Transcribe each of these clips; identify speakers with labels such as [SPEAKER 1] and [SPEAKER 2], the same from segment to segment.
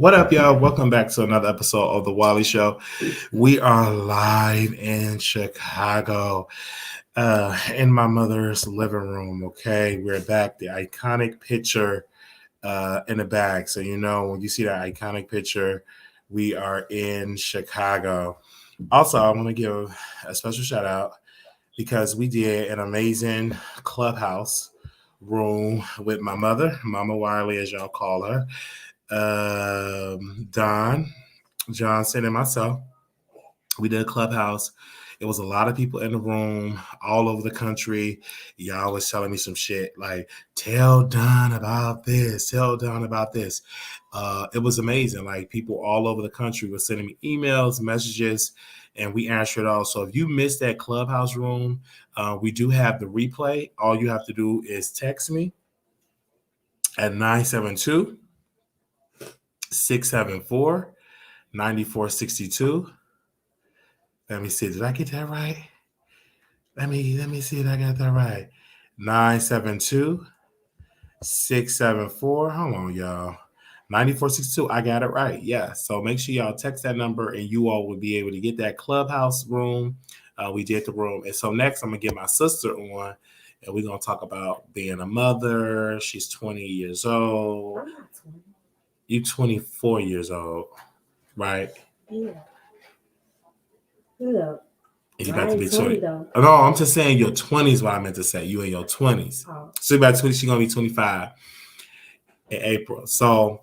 [SPEAKER 1] What up, y'all? Welcome back to another episode of the Wiley Show. We are live in Chicago, in my mother's living room. Okay, we're back. The iconic picture in the back. So when you see that iconic picture, we are in Chicago. Also, I want to give a special shout out because we did an amazing Clubhouse room with my mother, Mama Wiley, as y'all call her. Don Johnson and myself. We did a Clubhouse. It was a lot of people in the room all over the country. Y'all was telling me some shit like, tell Don about this, tell Don about this. It was amazing. Like people all over the country were sending me emails, messages, and we answered all. So if you missed that Clubhouse room, we do have the replay. All you have to do is text me at 972 674 9462. Let me see. Did I get that right? Let me see if I got that right. 972 674. Hold on, y'all. 9462. I got it right. Yeah. So make sure y'all text that number and you all will be able to get that Clubhouse room. We did the room. And so next I'm gonna get my sister on and we're gonna talk about being a mother. She's 20 years old.
[SPEAKER 2] I'm not 20.
[SPEAKER 1] You 24 years old, right?
[SPEAKER 2] Yeah. Look.
[SPEAKER 1] You about to be
[SPEAKER 2] 20
[SPEAKER 1] 20.
[SPEAKER 2] though.
[SPEAKER 1] No, I'm just saying your 20s. What I meant to say, you in your 20s.
[SPEAKER 2] Oh.
[SPEAKER 1] So about 20, she's gonna be 25 in April. So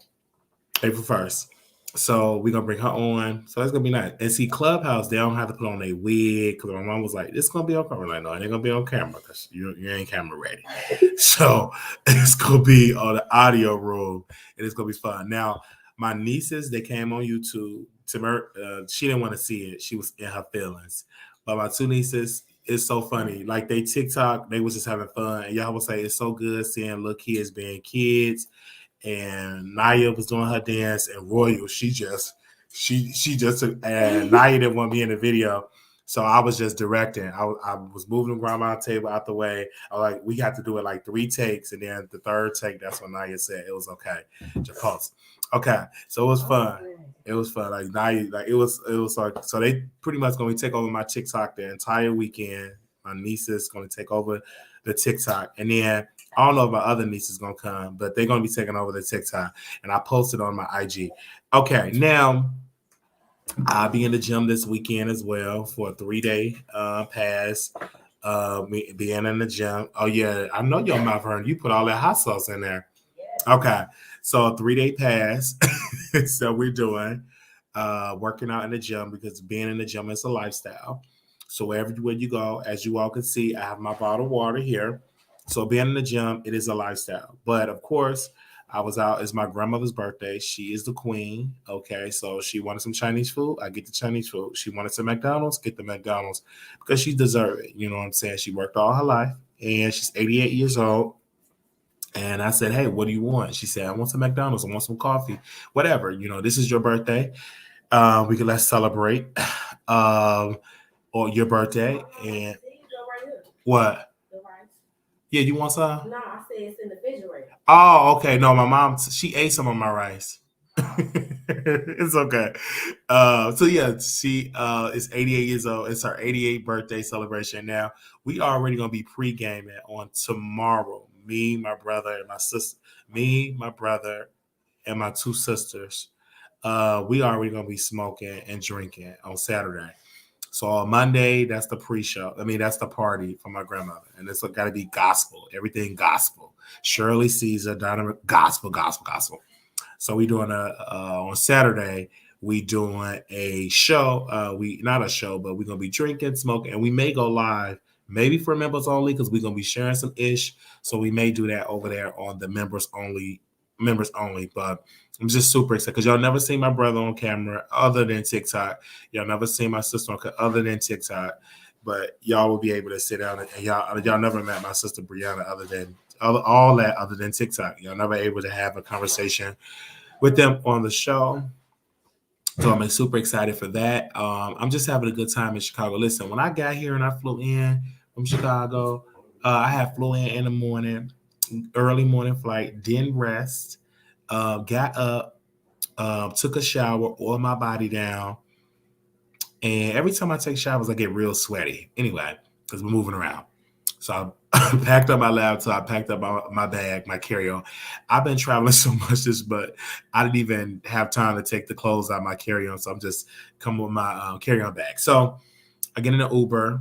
[SPEAKER 1] April 1st. So we're gonna bring her on. So it's gonna be nice. And see, Clubhouse, they don't have to put on a wig because my mom was like, "This gonna be on camera." Like, no, it ain't gonna be on camera because you ain't camera ready. So it's gonna be on the audio room, and it's gonna be fun. Now, my nieces, they came on YouTube. She didn't want to see it. She was in her feelings. But my two nieces, it's so funny. Like they TikTok, they was just having fun. And y'all will say it's so good seeing little kids being kids. And Naya was doing her dance, and Royal, she just and Naya didn't want me in the video. So I was just directing. I was moving the grandma table out the way. I was like, we got to do it like 3 takes. And then the third take, that's when Naya said it was okay. Just pause. Okay. So it was fun. It was fun. Like Naya, like it was like, so they pretty much going to take over my TikTok the entire weekend. My niece is going to take over the TikTok. And then I don't know if my other niece is going to come, but they're going to be taking over the TikTok. And I posted on my IG. Okay. Now, I'll be in the gym this weekend as well for a 3-day pass. Being in the gym. Oh yeah, I know your mouth hurt. You put all that hot sauce in there. Okay, so a 3-day pass. So we're doing working out in the gym because being in the gym is a lifestyle. So everywhere you go, as you all can see, I have my bottle of water here. So being in the gym, it is a lifestyle. But of course, I was out. It's my grandmother's birthday. She is the queen. Okay. So she wanted some Chinese food. I get the Chinese food. She wanted some McDonald's. Get the McDonald's because she deserved it. You know what I'm saying? She worked all her life and she's 88 years old. And I said, hey, what do you want? She said, I want some McDonald's. I want some coffee. Whatever. This is your birthday. Let's celebrate or your birthday. And what? Yeah, you want some?
[SPEAKER 2] No, I said it's in the refrigerator.
[SPEAKER 1] Oh, okay. No, my mom, she ate some of my rice. It's okay. So yeah, she is 88 years old. It's her 88th birthday celebration. Now, we already gonna be pre-gaming on tomorrow. Me, my brother, and my sister. Me, my brother, and my 2 sisters. We already gonna be smoking and drinking on Saturday. So on Monday, that's the pre-show. I mean, that's the party for my grandmother. And it's got to be gospel, everything gospel. Shirley Caesar, Donovan, gospel. So we doing on Saturday, we doing a show. Not a show, but we're going to be drinking, smoking, and we may go live, maybe for members only, because we're going to be sharing some ish. So we may do that over there on the members only. But I'm just super excited because y'all never seen my brother on camera other than TikTok. Y'all never seen my sister on other than TikTok. But y'all will be able to sit down and y'all never met my sister Brianna other than TikTok. Y'all never able to have a conversation with them on the show. So I'm super excited for that. I'm just having a good time in Chicago. Listen, when I got here and I flew in from Chicago, I flew in the morning, early morning flight, didn't rest, got up, took a shower, oiled my body down. And every time I take showers, I get real sweaty. Anyway, because we're moving around. So I packed up my laptop, packed up my bag, my carry-on. I've been traveling so much but I didn't even have time to take the clothes out of my carry-on. So I'm just coming with my carry-on bag. So I get in an Uber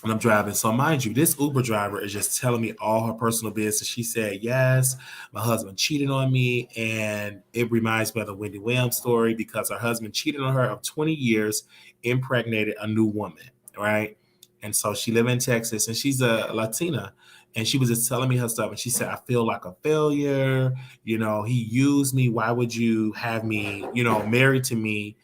[SPEAKER 1] and I'm driving. So mind you, this Uber driver is just telling me all her personal business. She said, yes, my husband cheated on me. And it reminds me of the Wendy Williams story because her husband cheated on her of 20 years, impregnated a new woman, right? And so she lived in Texas and she's a Latina. And she was just telling me her stuff. And she said, I feel like a failure. You know, he used me. Why would you have me, married to me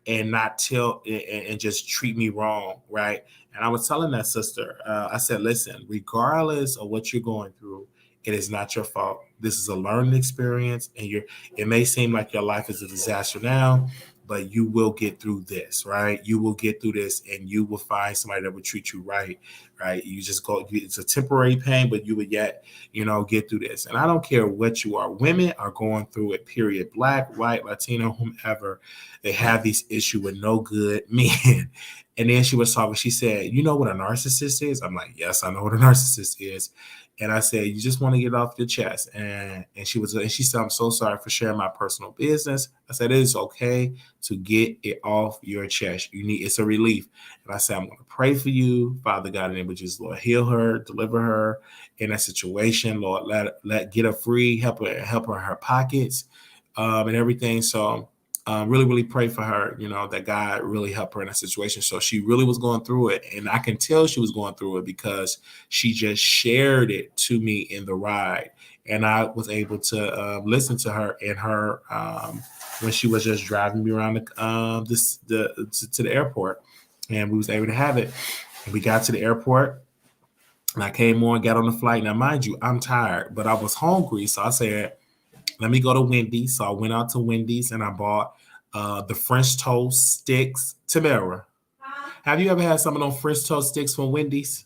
[SPEAKER 1] and not tell and just treat me wrong, right? And I was telling that sister, I said, listen, regardless of what you're going through, it is not your fault. This is a learning experience, and it may seem like your life is a disaster now, but you will get through this, right? You will get through this, and you will find somebody that will treat you right, right? You just go. It's a temporary pain, but you would yet, get through this. And I don't care what you are. Women are going through it. Period. Black, white, Latino, whomever, they have these issues with no good men. And then she was talking. She said, "You know what a narcissist is?" I'm like, "Yes, I know what a narcissist is." And I said, "You just want to get it off your chest." And she said, "I'm so sorry for sharing my personal business." I said, "It is okay to get it off your chest. It's a relief." And I said, "I'm going to pray for you, Father God, in the name of Jesus, Lord, heal her, deliver her in that situation, Lord, let get her free, help her in her pockets, and everything." So. Really, really pray for her, that God really helped her in that situation. So she really was going through it. And I can tell she was going through it because she just shared it to me in the ride. And I was able to listen to her in her when she was just driving me around to the airport. And we was able to have it. And we got to the airport. And I came on, got on the flight. Now, mind you, I'm tired, but I was hungry. So I said, let me go to Wendy's. So I went out to Wendy's and I bought the French toast sticks. Tamara, have you ever had some of those French toast sticks from Wendy's?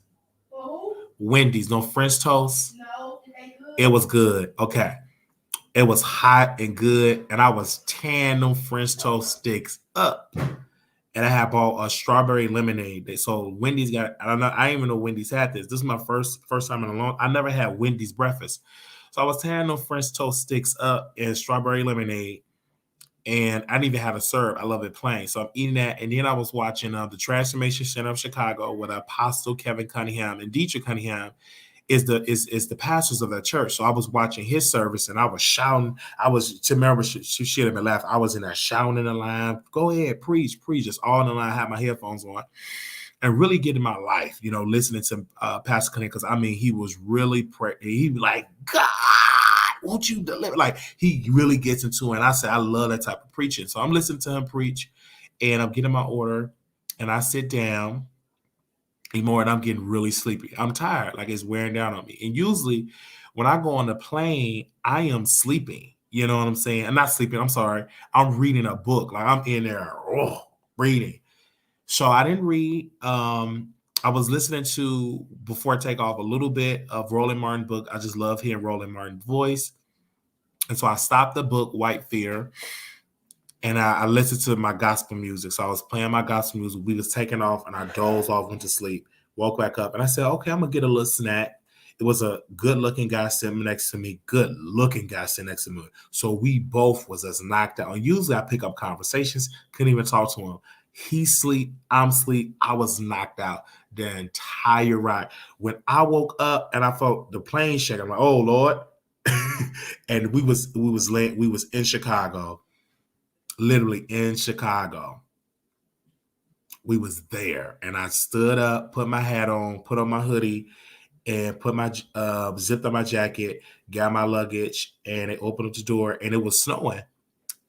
[SPEAKER 1] Wendy's, no French toast?
[SPEAKER 2] No,
[SPEAKER 1] it was good. Okay. It was hot and good. And I was tearing them French toast sticks up. And I had bought a strawberry lemonade. So Wendy's I didn't even know Wendy's had this. This is my first time in a long. I never had Wendy's breakfast. So I was tearing them French toast sticks up in strawberry lemonade. And I didn't even have a serve. I love it plain. So I'm eating that. And then I was watching the Transformation Center of Chicago with Apostle Kevin Cunningham and Dietrich Cunningham is the pastors of that church. So I was watching his service and I was shouting. Tamara, she should have been laughing. I was in there shouting in the line. Go ahead, preach, just all in the line. I had my headphones on and really getting my life, listening to Pastor Cunningham. Because, he was really he was like, God, won't you deliver? Like, he really gets into it. And I said, I love that type of preaching. So I'm listening to him preach and I'm getting my order and I sit down. Anymore, and I'm getting really sleepy. I'm tired, like it's wearing down on me. And usually when I go on the plane, I am sleeping. You know what I'm saying? I'm not sleeping. I'm sorry. I'm reading a book. Like I'm in there reading. So I didn't read. I was listening to, before takeoff, a little bit of Roland Martin book. I just love hearing Roland Martin's voice. And so I stopped the book, White Fear, and I listened to my gospel music. So I was playing my gospel music. We was taking off, and I dozed off, went to sleep, woke back up, and I said, okay, I'm going to get a little snack. It was a good-looking guy sitting next to me, So we both was as knocked out. And usually I pick up conversations, couldn't even talk to him. He sleep, I'm sleep. I was knocked out the entire ride. When I woke up and I felt the plane shake, I'm like, oh, Lord. And we was in Chicago. Literally in Chicago. We was there, and I stood up, put my hat on, put on my hoodie, and put my zipped up my jacket, got my luggage, and it opened up the door, and it was snowing.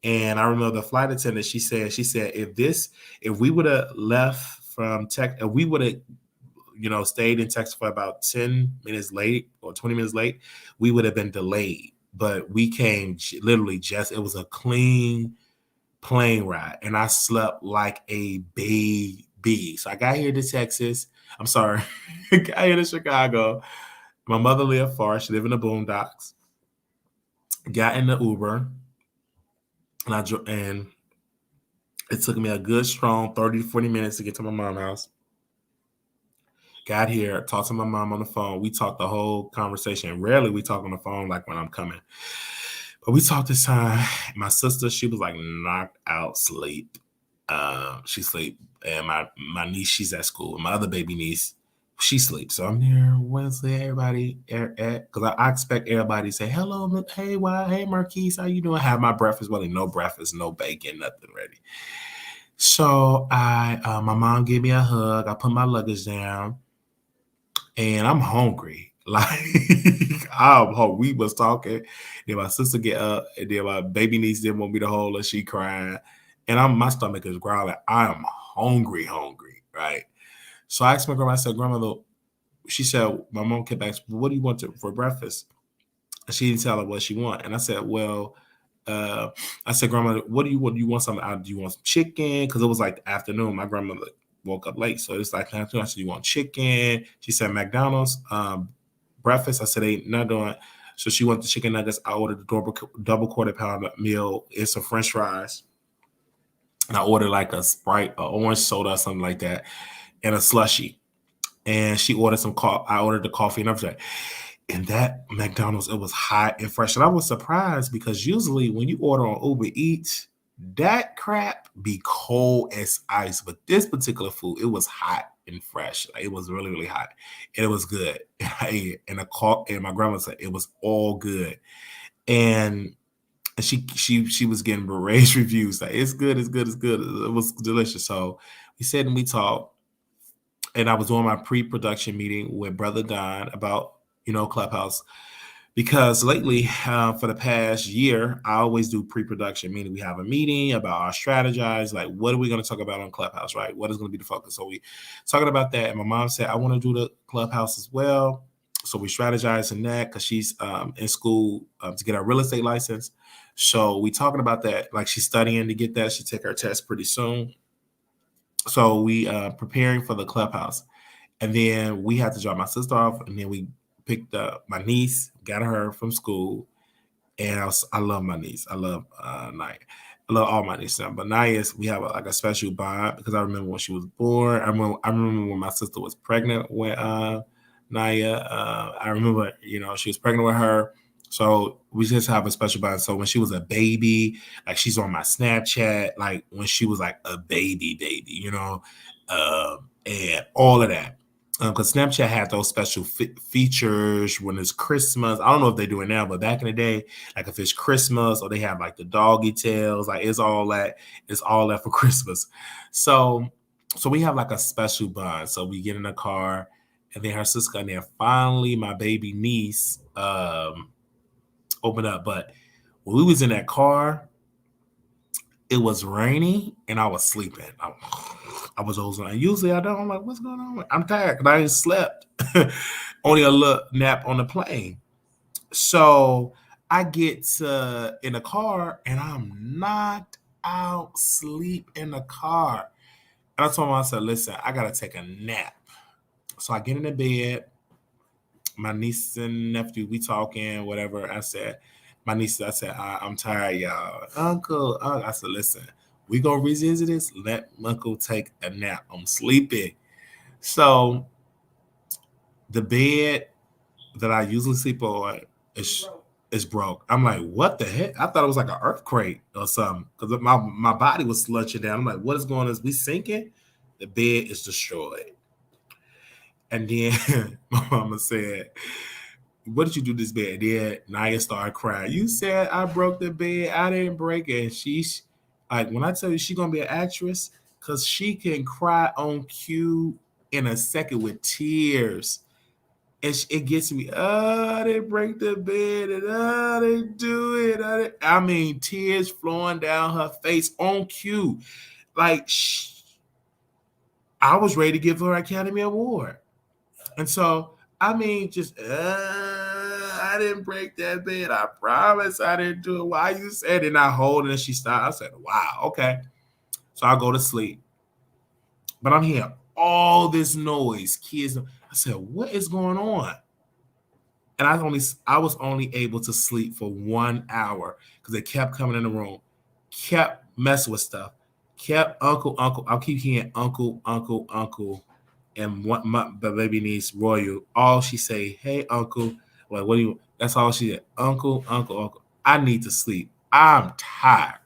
[SPEAKER 1] And I remember the flight attendant. She said, if we would have left from Tech, if we would have, stayed in Texas for about 10 minutes late or 20 minutes late, we would have been delayed. But we came literally it was a clean plane ride, and I slept like a baby. So I got here to Texas. I'm sorry. Got here to Chicago. My mother lived far. She lived in the boondocks. Got in the Uber. and it took me a good strong 30 to 40 minutes to get to my mom's house. Got here, talked to my mom on the phone. We talked the whole conversation. Rarely we talk on the phone like when I'm coming. But we talked this time. My sister, she was like knocked out sleep. She sleep. And my niece, she's at school. And my other baby niece, she sleeps. So I'm there Wednesday, everybody because I expect everybody to say, hello, hey, hey, Marquise, how you doing? Have my breakfast ready. No breakfast, no bacon, nothing ready. So my mom gave me a hug. I put my luggage down. And I'm hungry. Like I'm hungry. We was talking. Then my sister get up, and then my baby niece didn't want me to hold her. She crying, and my stomach is growling. I am hungry, right? So I asked my grandma. I said, "Grandmother," she said, my mom kept asking, "What do you want for breakfast?" And she didn't tell her what she want. And I said, "Well." I said, "Grandma, what do you want? Do you want something? Do you want some chicken?" Because it was like the afternoon. My grandmother woke up late, so it's like afternoon. I said, "You want chicken?" She said, "McDonald's breakfast." I said, "Ain't not doing." So she wanted the chicken nuggets. I ordered the double quarter pound meal. It's some French fries, and I ordered like a Sprite, or orange soda, or something like that, and a slushie. And she ordered some coffee. I ordered the coffee and everything. And that McDonald's, it was hot and fresh. And I was surprised because usually when you order on Uber Eats, that crap be cold as ice. But this particular food, it was hot and fresh. Like, it was really, really hot. And it was good. And I ate it. And my grandma said it was all good. And she was getting rave reviews. Like, it's good, it's good, it's good. It was delicious. So we sat and we talked. And I was doing my pre-production meeting with Brother Don about, Clubhouse. Because lately, for the past year, I always do pre-production, meaning we have a meeting about our strategize, like what are we going to talk about on Clubhouse, right? What is going to be the focus? So we talking about that, and my mom said, I want to do the Clubhouse as well. So we strategize in that because she's in school to get her real estate license. So we talking about that, like she's studying to get that. She take her test pretty soon. So we preparing for the Clubhouse. And then we had to drop my sister off, and then we picked up my niece, got her from school, and I love my niece. I love Naya. I love all my nieces, but Naya, we have like a special bond because I remember when she was born. I remember when my sister was pregnant with Naya. I remember, she was pregnant with her. So we just have a special bond. So when she was a baby, like she's on my Snapchat, like when she was like a baby, and all of that. Because Snapchat had those special features when it's Christmas. I don't know if they do it now, but back in the day, like if it's Christmas or they have like the doggy tails, like it's all that for Christmas. So we have like a special bond. So we get in the car, and then her sister, and then finally my baby niece opened up. But when we was in that car, it was rainy and I was sleeping. I was ozone. Usually I don't. I'm like, what's going on? I'm tired because I ain't slept. Only a little nap on the plane. So I get in the car and I'm knocked out, sleep in the car. And I told him, I said, listen, I gotta take a nap. So I get in the bed. My niece and nephew, we talking, whatever. I said, I'm tired, y'all. Uncle, I said, listen, we gonna revisit this. Let Uncle take a nap. I'm sleeping. So the bed that I usually sleep on is broke. I'm like, what the heck? I thought it was like an earthquake or something because my body was slouching down. I'm like, what is going on? Is we sinking? The bed is destroyed. And then my mama said, what did you do this bed? Then Naya started crying. You said I broke the bed. I didn't break it. And she's like, when I tell you she's gonna be an actress, because she can cry on cue in a second with tears. And it gets me, I didn't break the bed, and I didn't do it. I mean, tears flowing down her face on cue. Like, I was ready to give her an Academy Award. And so, I mean, just, I didn't break that bed. I promise I didn't do it. Why you said it? And I hold it and she stopped. I said, wow, okay. So I go to sleep. But I'm hearing all this noise, kids. I said, what is going on? And I was only able to sleep for 1 hour because they kept coming in the room. kept messing with stuff. Kept uncle. I'll keep hearing uncle. And what the baby niece Royal, all she say, hey uncle, like what do you? That's all she said, uncle. I need to sleep. I'm tired.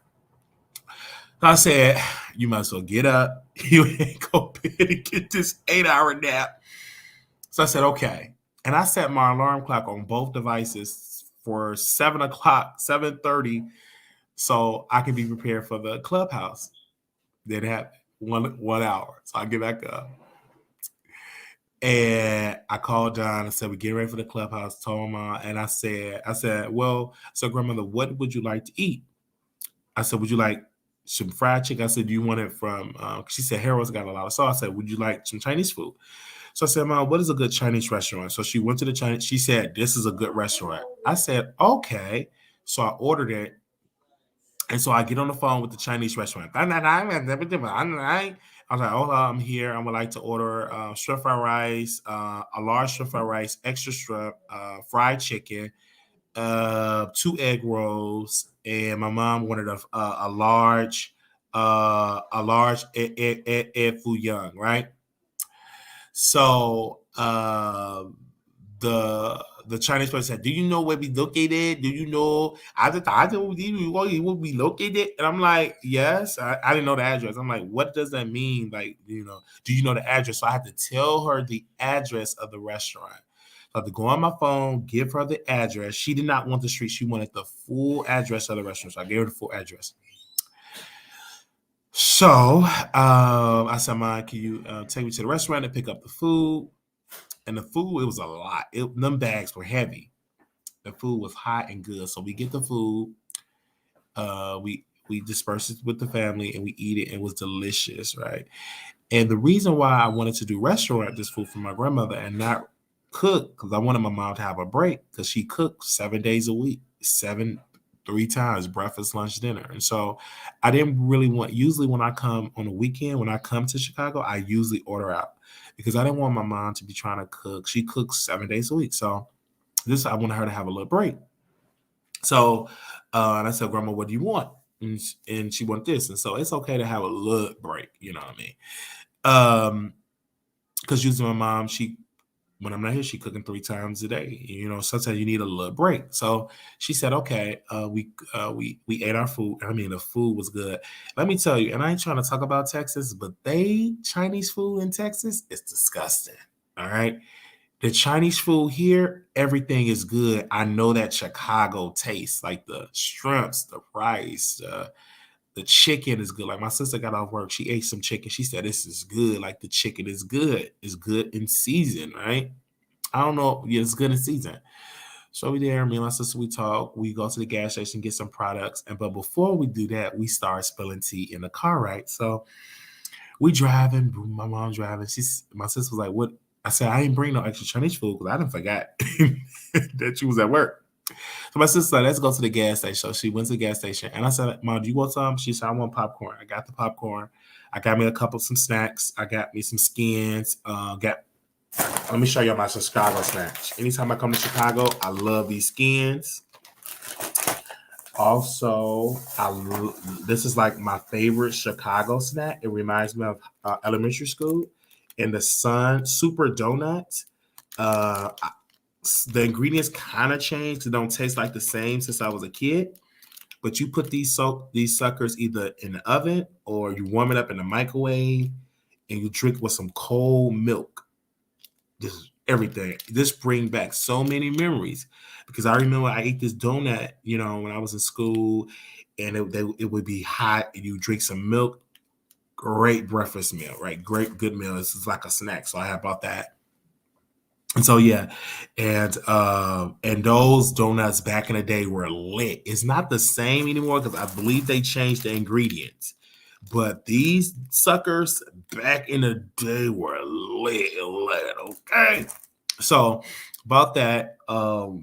[SPEAKER 1] So I said, you might as well get up. You ain't go to bed and get this 8-hour nap. So I said, okay. And I set my alarm clock on both devices for 7 o'clock, 7:30, so I can be prepared for the Clubhouse. Then have 1 hour. So I get back up. And I called John and said, we get ready for the Clubhouse. Told mom, and I said, well, so grandmother, what would you like to eat? I said, would you like some fried chicken? I said, do you want it from, she said, Harold's got a lot of sauce. I said, would you like some Chinese food? So I said, Mom, what is a good Chinese restaurant? So she went to the Chinese. She said, this is a good restaurant. I said, okay. So I ordered it. And so I get on the phone with the Chinese restaurant. I was like, oh, I'm here. I would like to order shrimp fried rice, a large shrimp fried rice, extra shrimp, fried chicken, 2 egg rolls, and my mom wanted a large egg foo young, right? So the Chinese person said, do you know where we located? Do you know? I told you where we located. And I'm like, yes. I didn't know the address. I'm like, what does that mean? Like, do you know the address? So I had to tell her the address of the restaurant. So I had to go on my phone, give her the address. She did not want the street. She wanted the full address of the restaurant. So I gave her the full address. So I said, Mom, can you take me to the restaurant and pick up the food? And the food, it was a lot. Them bags were heavy. The food was hot and good. So we get the food. We disperse it with the family and we eat it. It was delicious, right? And the reason why I wanted to do restaurant this food for my grandmother and not cook, because I wanted my mom to have a break, because she cooked 7 days a week, 3 times, breakfast, lunch, dinner. And so I didn't really want, usually when I come on a weekend, when I come to Chicago, I usually order out because I didn't want my mom to be trying to cook. She cooks 7 days a week. So I wanted her to have a little break. So, and I said, Grandma, what do you want? And she wanted this. And so it's okay to have a little break. You know what I mean? Because usually my mom, when I'm not here, she cooking 3 times a day. Sometimes you need a little break. So she said, okay, we ate our food. I mean, the food was good. Let me tell you, and I ain't trying to talk about Texas, but Chinese food in Texas is disgusting. All right. The Chinese food here, everything is good. I know that Chicago taste, like the shrimps, the rice, the chicken is good. Like my sister got off work. She ate some chicken. She said, this is good. Like the chicken is good. It's good in season, right? I don't know. Yeah, it's good in season. So we there, me and my sister, we talk. We go to the gas station, get some products. But before we do that, we start spilling tea in the car, right? So we driving. My mom driving. My sister was like, what? I said, I ain't bring no extra Chinese food because I didn't forgot that she was at work. So my sister said, let's go to the gas station. So she went to the gas station. And I said, Mom, do you want some? She said, I want popcorn. I got the popcorn. I got me some snacks. I got me some skins. Let me show you my Chicago snacks. Anytime I come to Chicago, I love these skins. Also, this is like my favorite Chicago snack. It reminds me of elementary school. And the Sun Super Donut. The ingredients kind of changed. They don't taste like the same since I was a kid. But you put these suckers either in the oven or you warm it up in the microwave and you drink with some cold milk. This is everything. This brings back so many memories because I remember I ate this donut, when I was in school, and it would be hot and you drink some milk. Great breakfast meal, right? Great, good meal. This is like a snack. So I had bought that. And so, yeah. And those donuts back in the day were lit. It's not the same anymore because I believe they changed the ingredients. But these suckers back in the day were lit. Okay. So about that, so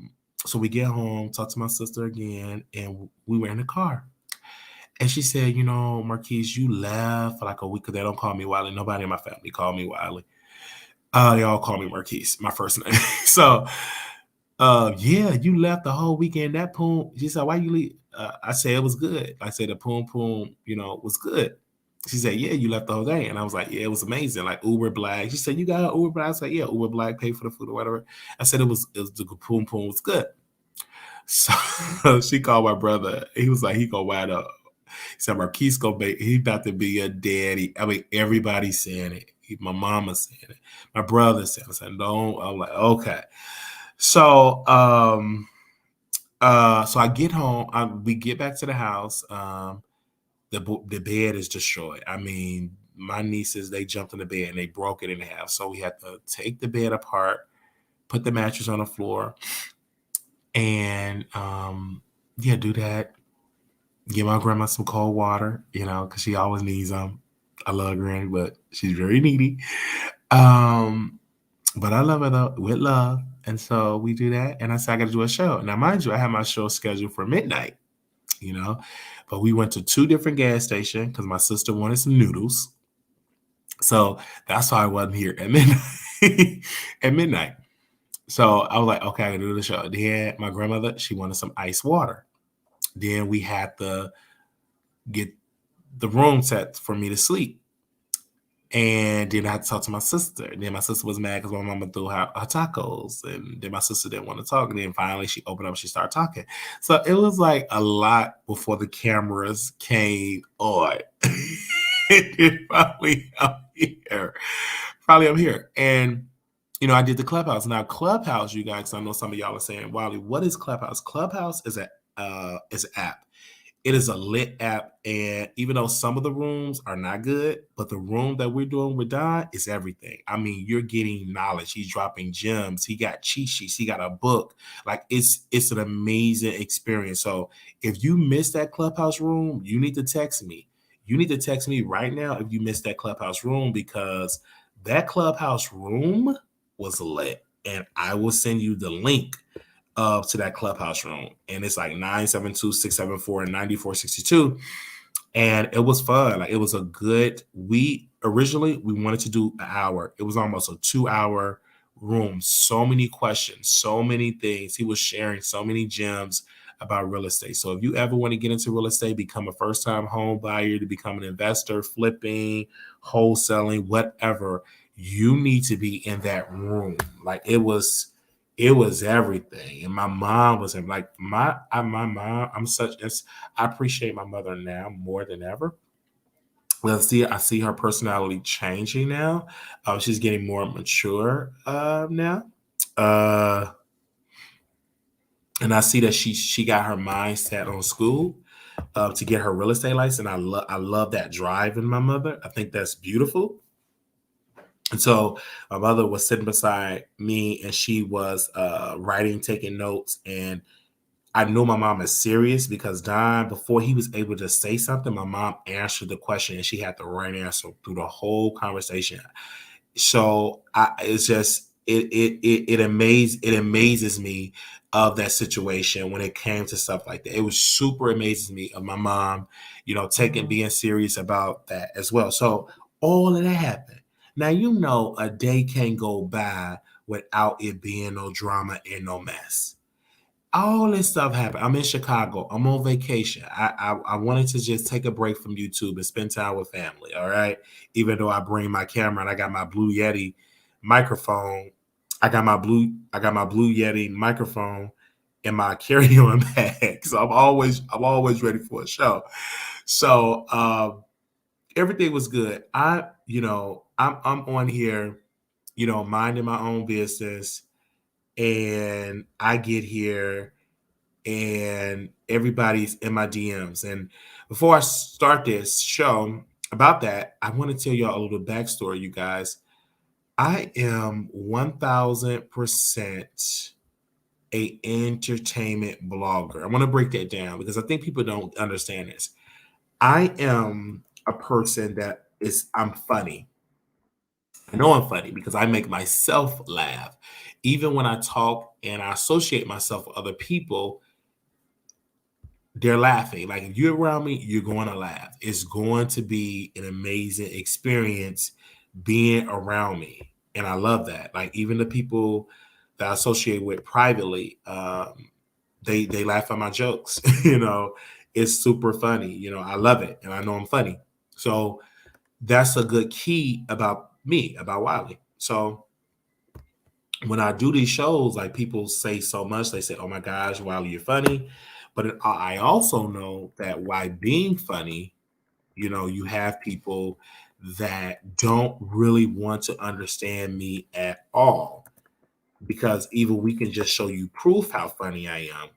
[SPEAKER 1] we get home, talk to my sister again, and we were in the car. And she said, Marquise, you left for like a week because they don't call me Wiley. Nobody in my family called me Wiley. They all call me Marquise, my first name. So Yeah, you left the whole weekend. That poom. She said, why you leave? I said it was good. I said the poom poom, was good. She said, yeah, you left the whole day. And I was like, yeah, it was amazing. Like Uber Black. She said, you got Uber Black? I said, yeah, Uber Black paid for the food or whatever. I said it was the poom poom was good. So she called my brother. He was like, he gonna wind up. He said, Marquise he about to be a daddy. I mean, everybody's saying it. My mama's saying it. My brother's saying it. I said, no. I'm like, okay. So so I get home. We get back to the house. The bed is destroyed. I mean, my nieces, they jumped in the bed and they broke it in half. So we had to take the bed apart, put the mattress on the floor, and do that. Give my grandma some cold water, because she always needs them. I love Granny, but she's very needy. But I love her though, with love. And so we do that. And I said, I got to do a show. Now, mind you, I have my show scheduled for midnight, but we went to 2 different gas stations because my sister wanted some noodles. So that's why I wasn't here at midnight. At midnight. So I was like, okay, I got to do the show. Then my grandmother, she wanted some ice water. Then we had to get the room set for me to sleep. And then I had to talk to my sister. And then my sister was mad because my mama threw her tacos. And then my sister didn't want to talk. And then finally she opened up and she started talking. So it was like a lot before the cameras came on. And then finally I'm here. And, I did the Clubhouse. Now, Clubhouse, you guys, I know some of y'all are saying, Wiley, what is Clubhouse? Clubhouse is an app. It is a lit app, and even though some of the rooms are not good, but the room that we're doing with Don is everything. I mean, you're getting knowledge. He's dropping gems. He got cheat sheets. He got a book. Like it's an amazing experience. So if you missed that Clubhouse room, you need to text me. You need to text me right now if you missed that Clubhouse room, because that Clubhouse room was lit, and I will send you the link to that Clubhouse room. And it's like 972-674-9462. And it was fun. Like it was a good, originally we wanted to do an hour. It was almost a 2-hour room. So many questions, so many things. He was sharing so many gems about real estate. So if you ever want to get into real estate, become a first-time home buyer, to become an investor, flipping, wholesaling, whatever, you need to be in that room. Like it was everything. And my mom was like, my mom, I appreciate my mother now more than ever. I see her personality changing now. She's getting more mature now. And I see that she got her mind set on school to get her real estate license. I love that drive in my mother. I think that's beautiful. And so my mother was sitting beside me and she was writing, taking notes. And I know my mom is serious because Don, before he was able to say something, my mom answered the question and she had the right answer through the whole conversation. So it's just, it amazes me of that situation when it came to stuff like that. It was super amazes me of my mom, being serious about that as well. So all of that happened. Now, a day can't go by without it being no drama and no mess. All this stuff happened. I'm in Chicago. I'm on vacation. I wanted to just take a break from YouTube and spend time with family. All right. Even though I bring my camera and I got my Blue Yeti microphone. I got my Blue Yeti microphone in my carry-on bag. So I'm always ready for a show. So everything was good. I'm on here, minding my own business, and I get here and everybody's in my DMs. And before I start this show about that, I want to tell y'all a little backstory, you guys. I am 1000% a entertainment blogger. I want to break that down because I think people don't understand this. I am a person I'm funny. I know I'm funny because I make myself laugh. Even when I talk and I associate myself with other people, they're laughing. Like if you're around me, you're going to laugh. It's going to be an amazing experience being around me. And I love that. Like even the people that I associate with privately, they laugh at my jokes. It's super funny. I love it, and I know I'm funny. So that's a good key about me, about Wiley. So when I do these shows, like people say so much, they say, "Oh my gosh, Wiley, you're funny," but I also know that while being funny, you have people that don't really want to understand me at all, because either we can just show you proof how funny I am.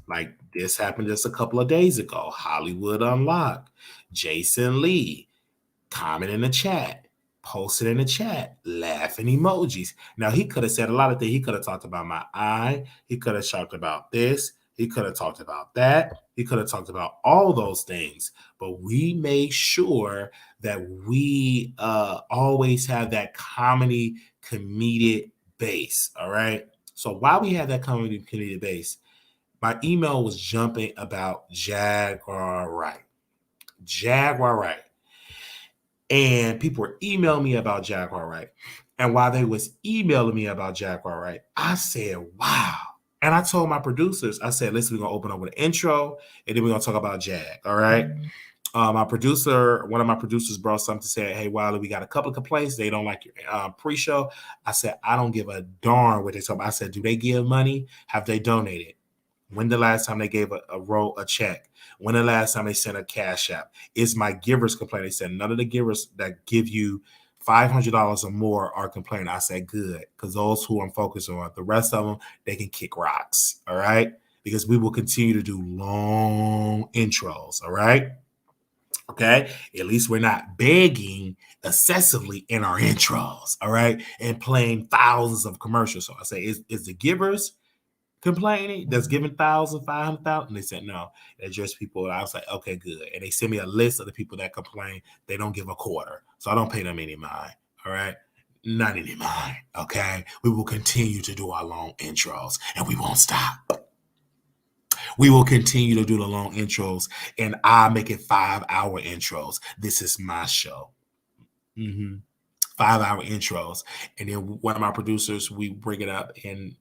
[SPEAKER 1] Like this happened just a couple of days ago. Hollywood Unlocked. Jason Lee, comment in the chat, post it in the chat, laughing emojis. Now he could have said a lot of things. He could have talked about my eye. He could have talked about this. He could have talked about that. He could have talked about all those things. But we made sure that we always have that comedic base. All right. So while we had that comedic base, my email was jumping about Jaguar Wright. Jaguar Wright. And people were emailing me about Jaguar Wright. And while they was emailing me about Jaguar Wright, I said, wow. And I told my producers, I said, listen, we're going to open up with an intro, and then we're going to talk about Jag, all right? One of my producers brought something to say, hey, Wiley, we got a couple of complaints. They don't like your pre-show. I said, I don't give a darn what they talk about. I said, do they give money? Have they donated? When the last time they gave a check? When the last time they sent a cash app? Is my givers complaining? They said none of the givers that give you $500 or more are complaining. I said good, because those who I'm focused on, the rest of them, they can kick rocks, all right? Because we will continue to do long intros, all right? Okay, at least we're not begging excessively in our intros, all right, and playing thousands of commercials. So I say, is the givers complaining that's giving 1,000, 500,000? And they said no, they're just people. I was like, okay, good. And they sent me a list of the people that complain they don't give a quarter, so I don't pay them any mind. All right, not any mind. Okay, we will continue to do our long intros, and we won't stop. We will continue to do the long intros, and I make it 5-hour intros. This is my show. 5-hour intros, and then one of my producers, we bring it up and.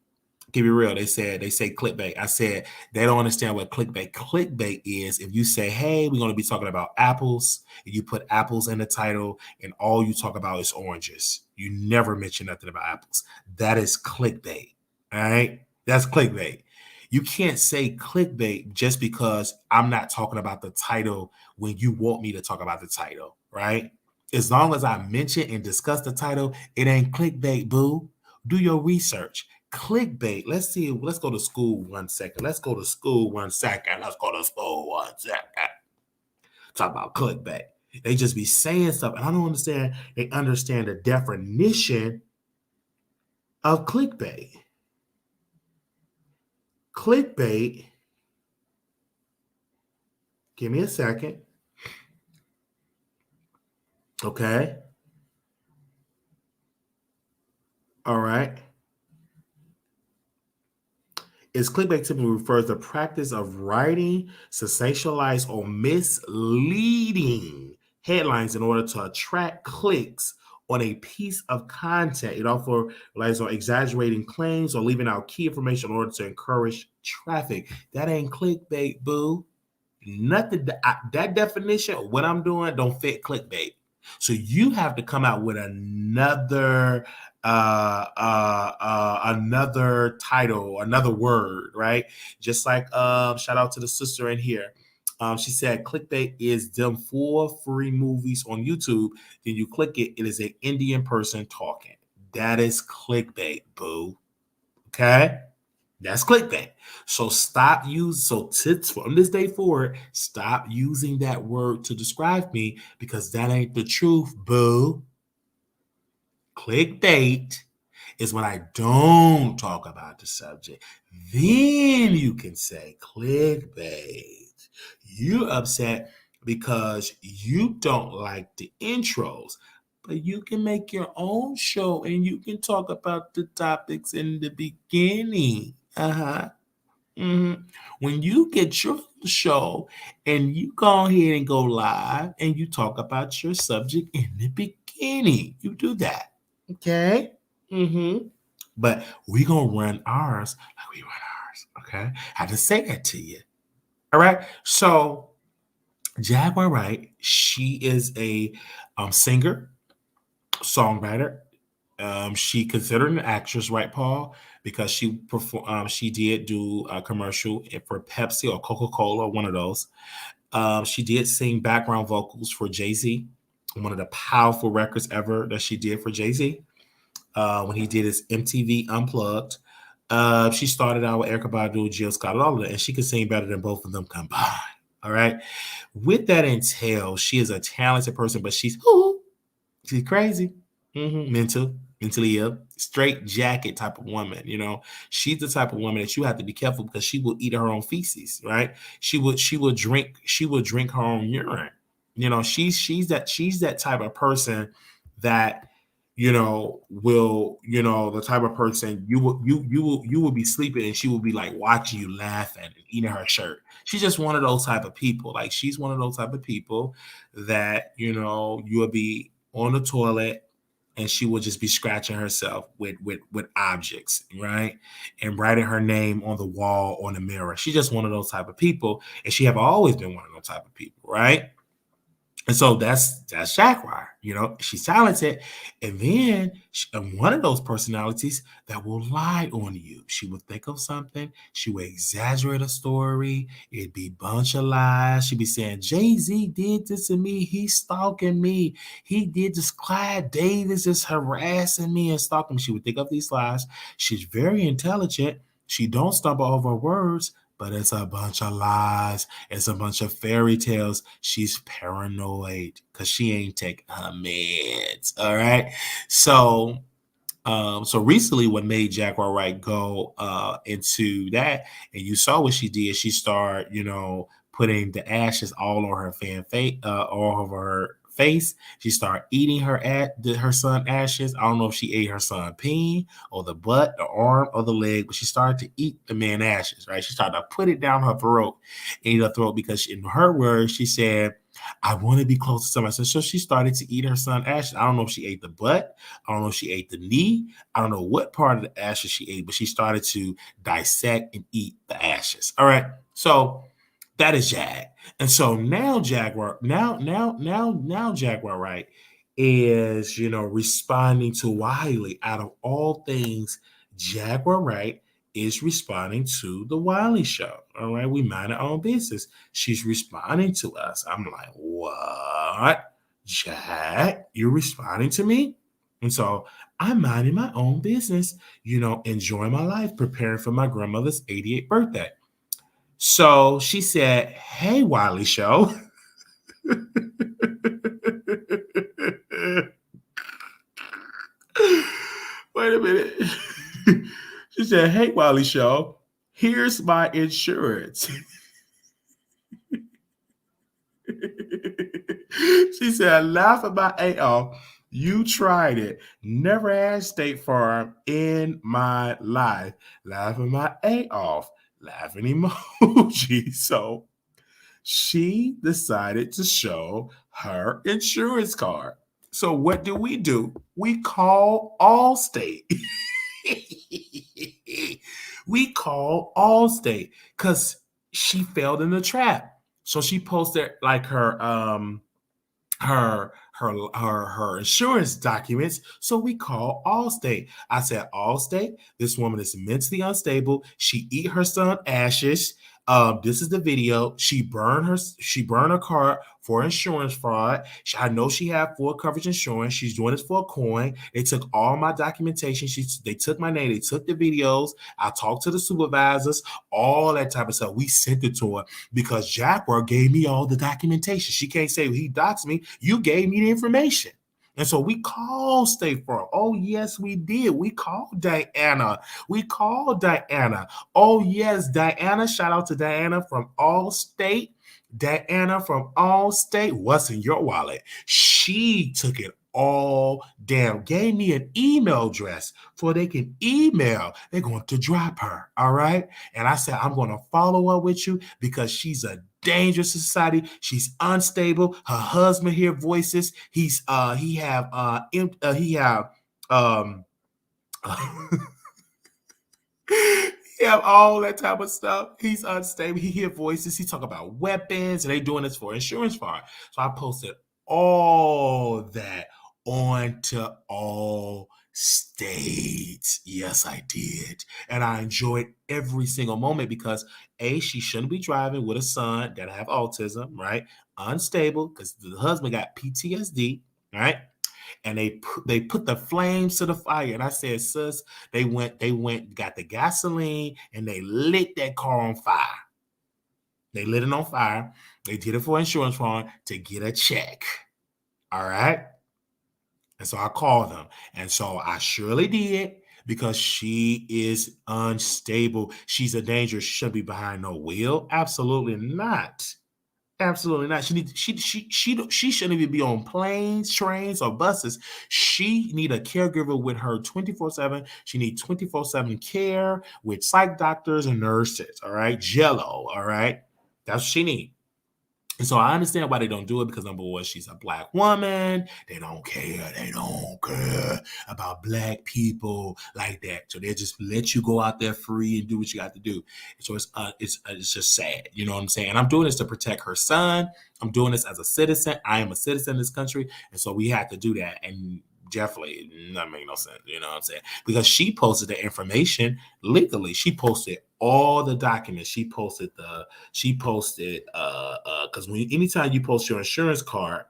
[SPEAKER 1] Keep it real. They say clickbait. I said they don't understand what clickbait. Clickbait is if you say, hey, we're going to be talking about apples, and you put apples in the title, and all you talk about is oranges. You never mention nothing about apples. That is clickbait. All right? That's clickbait. You can't say clickbait just because I'm not talking about the title when you want me to talk about the title, right? As long as I mention and discuss the title, it ain't clickbait, boo. Do your research. Clickbait. Let's see. Let's go to school 1 second. Talk about clickbait. They just be saying stuff, and I don't understand. They understand the definition of clickbait. Clickbait. Give me a second. Okay. All right. Is clickbait typically refers to the practice of writing sensationalized or misleading headlines in order to attract clicks on a piece of content. It also relies on exaggerating claims or leaving out key information in order to encourage traffic. That ain't clickbait, boo. Nothing. That definition of what I'm doing don't fit clickbait. So you have to come out with another title, another word, right? Just like shout out to the sister in here. She said clickbait is them 4 free movies on YouTube. Then you click it, it is an Indian person talking. That is clickbait, boo. Okay? That's clickbait. So from this day forward, stop using that word to describe me, because that ain't the truth, boo. Clickbait is when I don't talk about the subject. Then you can say clickbait. You're upset because you don't like the intros, but you can make your own show and you can talk about the topics in the beginning. When you get your show and you go ahead and go live and you talk about your subject in the beginning, you do that. Okay. but we're going to run ours like we run ours. Okay. I had to say that to you. All right. So Jaguar Wright, she is a singer, songwriter. She considered an actress, right, Paul? Because she did do a commercial for Pepsi or Coca-Cola, one of those. She did sing background vocals for Jay-Z, one of the powerful records ever that she did for Jay-Z when he did his MTV Unplugged. She started out with Erykah Badu, Jill Scott, all of that, and she could sing better than both of them combined. All right. With that entail, she is a talented person, but she's crazy, mentally ill, straight jacket type of woman. You know, she's the type of woman that you have to be careful because she will eat her own feces, right? She will drink her own urine. You know, she's that type of person that will, the type of person you will be sleeping and she will be like watching you laughing and eating her shirt. She's just one of those type of people. Like she's one of those type of people that, you will be on the toilet and she will just be scratching herself with objects, right? And writing her name on the wall, on the mirror. She's just one of those type of people. And she have always been one of those type of people, right? And so that's Jaguar. She's talented. And then one of those personalities that will lie on you. She will think of something. She will exaggerate a story. It'd be a bunch of lies. She'd be saying, Jay-Z did this to me. He's stalking me. He did this. Clyde Davis is harassing me and stalking me. She would think of these lies. She's very intelligent. She don't stumble over words, but it's a bunch of lies. It's a bunch of fairy tales. She's paranoid because she ain't taking her meds. All right. So recently what made Jaguar Wright go into that, and you saw what she did, she started, putting the ashes all over her all over her face. She started eating her son ashes. I don't know if she ate her son peen or the butt, the arm, or the leg, but she started to eat the man ashes, right? She started to put it down her throat, because in her words, she said, I want to be close to somebody. So she started to eat her son ashes. I don't know if she ate the butt. I don't know if she ate the knee. I don't know what part of the ashes she ate, but she started to dissect and eat the ashes. All right. So that is Jag. And so now Jaguar Wright is, responding to Wiley. Out of all things, Jaguar Wright is responding to the Wiley Show. All right. We mind our own business. She's responding to us. I'm like, what? Jag, you're responding to me? And so I'm minding my own business, enjoying my life, preparing for my grandmother's 88th birthday. So she said, hey, Wiley Show. Wait a minute. She said, hey, Wiley Show, here's my insurance. She said, laugh about AO. You tried it. Never had State Farm in my life. Laughing my A off. Laughing emoji. So she decided to show her insurance card. So what do? We call Allstate. We call Allstate because she failed in the trap. So she posted like her insurance documents. So we call Allstate. I said, Allstate, this woman is mentally unstable. She eat her son ashes. This is the video. She burned her car for insurance fraud. I know she had full coverage insurance. She's doing this for a coin. They took all my documentation. They took my name. They took the videos. I talked to the supervisors, all that type of stuff. We sent it to her because Jaguar gave me all the documentation. She can't say he doxed me. You gave me the information. And so we called State Farm. Oh, yes, we did. We called Diana. Oh, yes, Diana. Shout out to Diana from Allstate. Diana from Allstate. What's in your wallet? She took it all down. Gave me an email address so they can email. They're going to drop her. All right. And I said, I'm going to follow up with you because she's a dangerous society. She's unstable. Her husband hear voices. He have He have all that type of stuff. He's unstable. He hear voices. He talk about weapons, and they doing this for insurance fraud. So I posted all that onto all states. Yes, I did. And I enjoyed every single moment because A, she shouldn't be driving with a son that have autism, right? Unstable, because the husband got PTSD, right? And they put the flames to the fire. And I said, sis, they went, got the gasoline, and they lit that car on fire. They lit it on fire. They did it for insurance fraud to get a check. All right. And so I called them. And so I surely did because she is unstable. She's a danger. She shouldn't be behind no wheel. Absolutely not. Absolutely not. She shouldn't even be on planes, trains, or buses. She need a caregiver with her 24/7. She need 24/7 care with psych doctors and nurses. All right, Jello. All right, that's what she need. And so I understand why they don't do it because number one, she's a black woman. They don't care. They don't care about black people like that. So they just let you go out there free and do what you got to do. So it's just sad. You know what I'm saying? And I'm doing this to protect her son. I'm doing this as a citizen. I am a citizen in this country. And so we have to do that. And definitely not make no sense. You know what I'm saying? Because she posted the information legally. She posted all the documents. She posted because anytime you post your insurance card,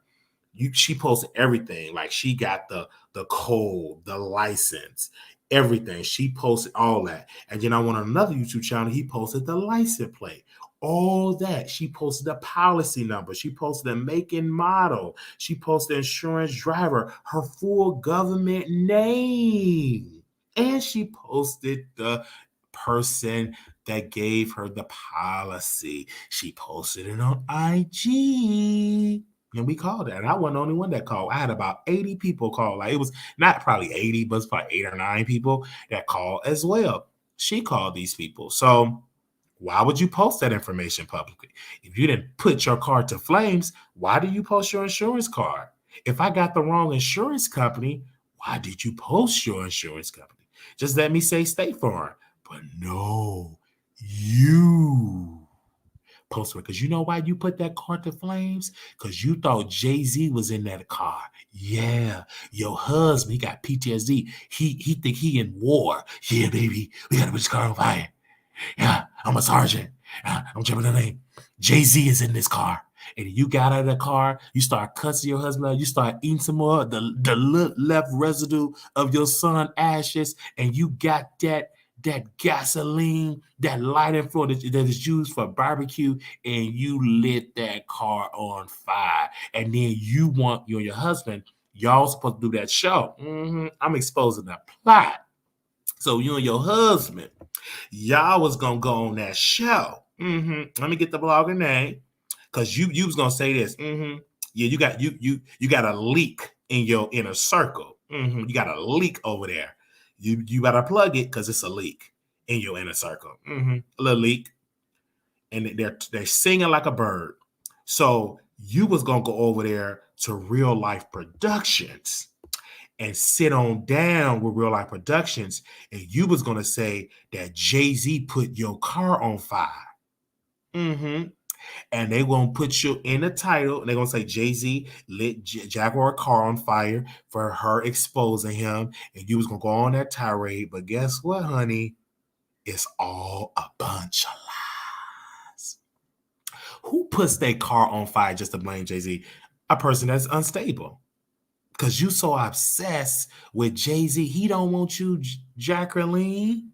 [SPEAKER 1] she posted everything. Like she got the code, the license, everything. She posted all that. And then I went on another YouTube channel. He posted the license plate. All that. She posted the policy number. She posted the make and model. She posted insurance driver, her full government name. And she posted the person that gave her the policy. She posted it on IG. And we called it. And I wasn't the only one that called. I had about 80 people call. Like it was not probably 80, but it's probably 8 or 9 people that called as well. She called these people. So why would you post that information publicly? If you didn't put your car to flames, why do you post your insurance card? If I got the wrong insurance company, why did you post your insurance company? Just let me say State Farm. But no, you posted it. Because you know why you put that car to flames? Because you thought Jay-Z was in that car. Yeah, your husband, he got PTSD. He think he in war. Yeah, baby, we got to put this car on fire. Yeah, I'm a sergeant. I'm jumping the name. Jay-Z is in this car. And you got out of the car, you start cussing your husband out, you start eating some more of the left residue of your son ashes, and you got that gasoline, that lighting fluid that is used for barbecue, and you lit that car on fire. And then you and your husband, y'all supposed to do that show. I'm exposing the plot. So you and your husband, y'all was gonna go on that show. Let me get the blogger name, because you was gonna say this. Yeah, you got a leak in your inner circle. You got a leak over there. You gotta plug it because it's a leak in your inner circle. A little leak, and they're singing like a bird. So you was gonna go over there to Real Life Productions and sit on down with Real Life Productions, and you was gonna say that Jay-Z put your car on fire. And they gonna put you in the title, and they're gonna say Jay-Z lit Jaguar car on fire for her exposing him, and you was gonna go on that tirade. But guess what, honey? It's all a bunch of lies. Who puts their car on fire just to blame Jay-Z? A person that's unstable. Because you so obsessed with Jay-Z, he don't want you, Jacqueline.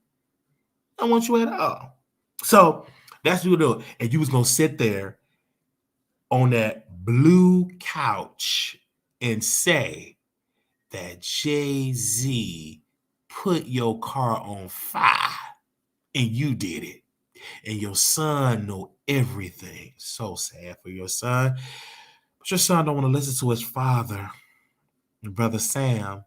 [SPEAKER 1] I don't want you at all. So that's what you do. And you was gonna sit there on that blue couch and say that Jay-Z put your car on fire, and you did it. And your son know everything. So sad for your son. But your son don't want to listen to his father, brother Sam.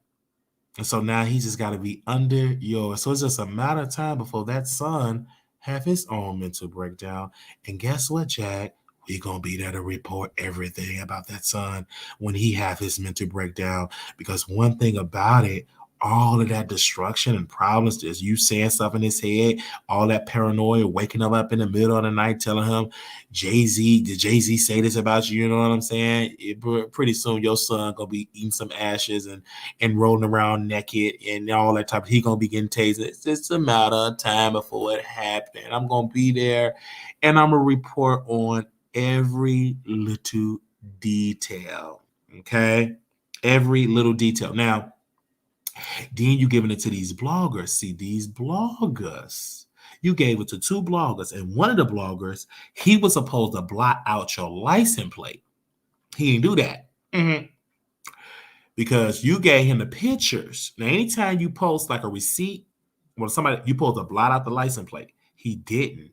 [SPEAKER 1] And so now he just got to be under yours. So it's just a matter of time before that son have his own mental breakdown. And guess what, Jack? We going to be there to report everything about that son when he have his mental breakdown. Because one thing about it, all of that destruction and problems, just you saying stuff in his head, all that paranoia, waking up in the middle of the night, telling him, Jay-Z, did Jay-Z say this about you? You know what I'm saying? Pretty soon your son gonna be eating some ashes and rolling around naked and all that type. He gonna be getting tased. It's just a matter of time before it happened. I'm gonna be there, and I'm gonna report on every little detail. Okay, every little detail. Now, then you giving it to these bloggers. See, these bloggers, you gave it to two bloggers, and one of the bloggers, he was supposed to blot out your license plate. He didn't do that. Because you gave him the pictures. Now, anytime you post like a receipt, when somebody you supposed to blot out the license plate, he didn't.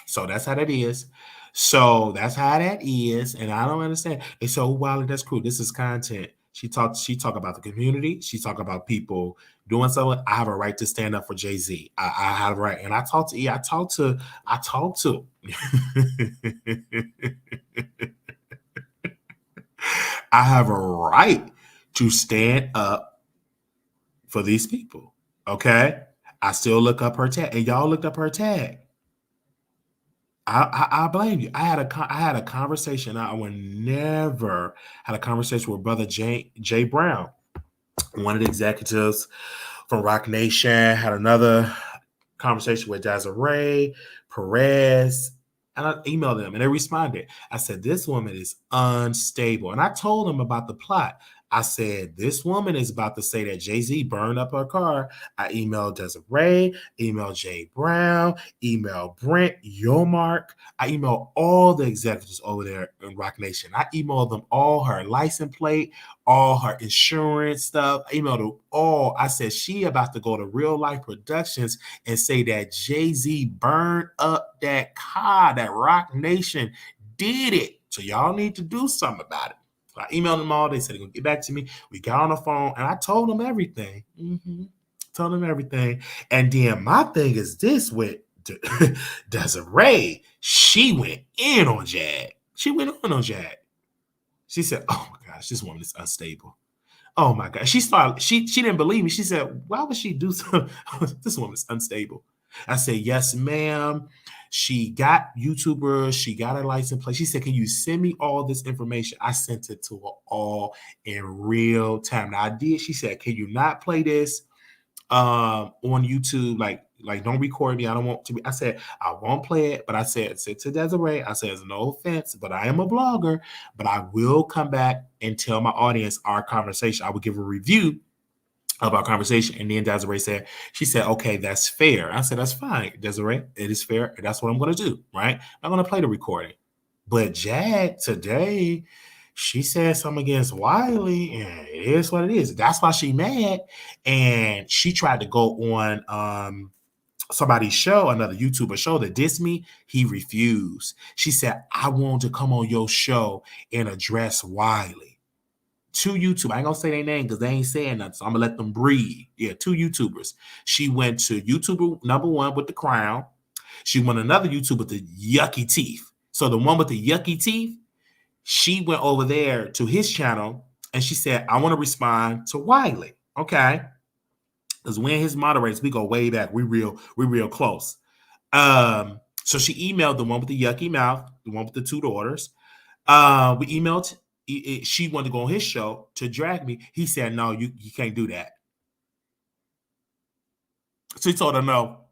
[SPEAKER 1] So that's how that is. So that's how that is, and I don't understand. And so, Wiley, that's cool. This is content. She talk about the community. She talk about people doing something. I have a right to stand up for Jay-Z. I have a right, and I talk to. I talk to. I have a right to stand up for these people. Okay, I still look up her tag, and y'all looked up her tag. I blame you. I had a conversation. I would never had a conversation with brother Jay Brown, one of the executives from Rock Nation. Had another conversation with Jaguar Wright, Perez, and I emailed them and they responded. I said, this woman is unstable. And I told them about the plot. I said, this woman is about to say that Jay-Z burned up her car. I emailed Desiree, emailed Jay Brown, emailed Brent, Yomark. I emailed all the executives over there in Rock Nation. I emailed them all her license plate, all her insurance stuff. I emailed them all. I said, she about to go to Real Life Productions and say that Jay-Z burned up that car, that Rock Nation did it. So y'all need to do something about it. So I emailed them all. They said they're going to get back to me. We got on the phone, and I told them everything. Told them everything. And then my thing is this with Desiree. She went in on Jag. She went on Jag. She said, oh, my gosh, this woman is unstable. Oh, my God. She didn't believe me. She said, why would she do something? This woman is unstable. I said, yes, ma'am. She got YouTubers. She got a license plate. She said, can you send me all this information? I sent it to her all in real time. Now, I did. She said, can you not play this on YouTube? Like, don't record me. I don't want to be. I said, I won't play it. But I said to Desiree, I said, no offense, but I am a blogger. But I will come back and tell my audience our conversation. I will give a review of our conversation. And then Desiree said, she said, okay, that's fair. I said, that's fine, Desiree. It is fair. And that's what I'm going to do, right? I'm going to play the recording. But Jag today, she said something against Wiley, and it is what it is. That's why she mad. And she tried to go on somebody's show, another YouTuber show that dissed me. He refused. She said, I want to come on your show and address Wiley. Two YouTube. I ain't gonna say their name because they ain't saying nothing. So I'm gonna let them breathe. Yeah, two YouTubers. She went to YouTuber number one with the crown. She went another YouTube with the yucky teeth. So the one with the yucky teeth, she went over there to his channel and she said, I want to respond to Wiley. Okay. Because when his moderators, we go way back. We real close. So she emailed the one with the yucky mouth, the one with the two daughters. We emailed. She wanted to go on his show to drag me. He said, no, you can't do that. So he told her no.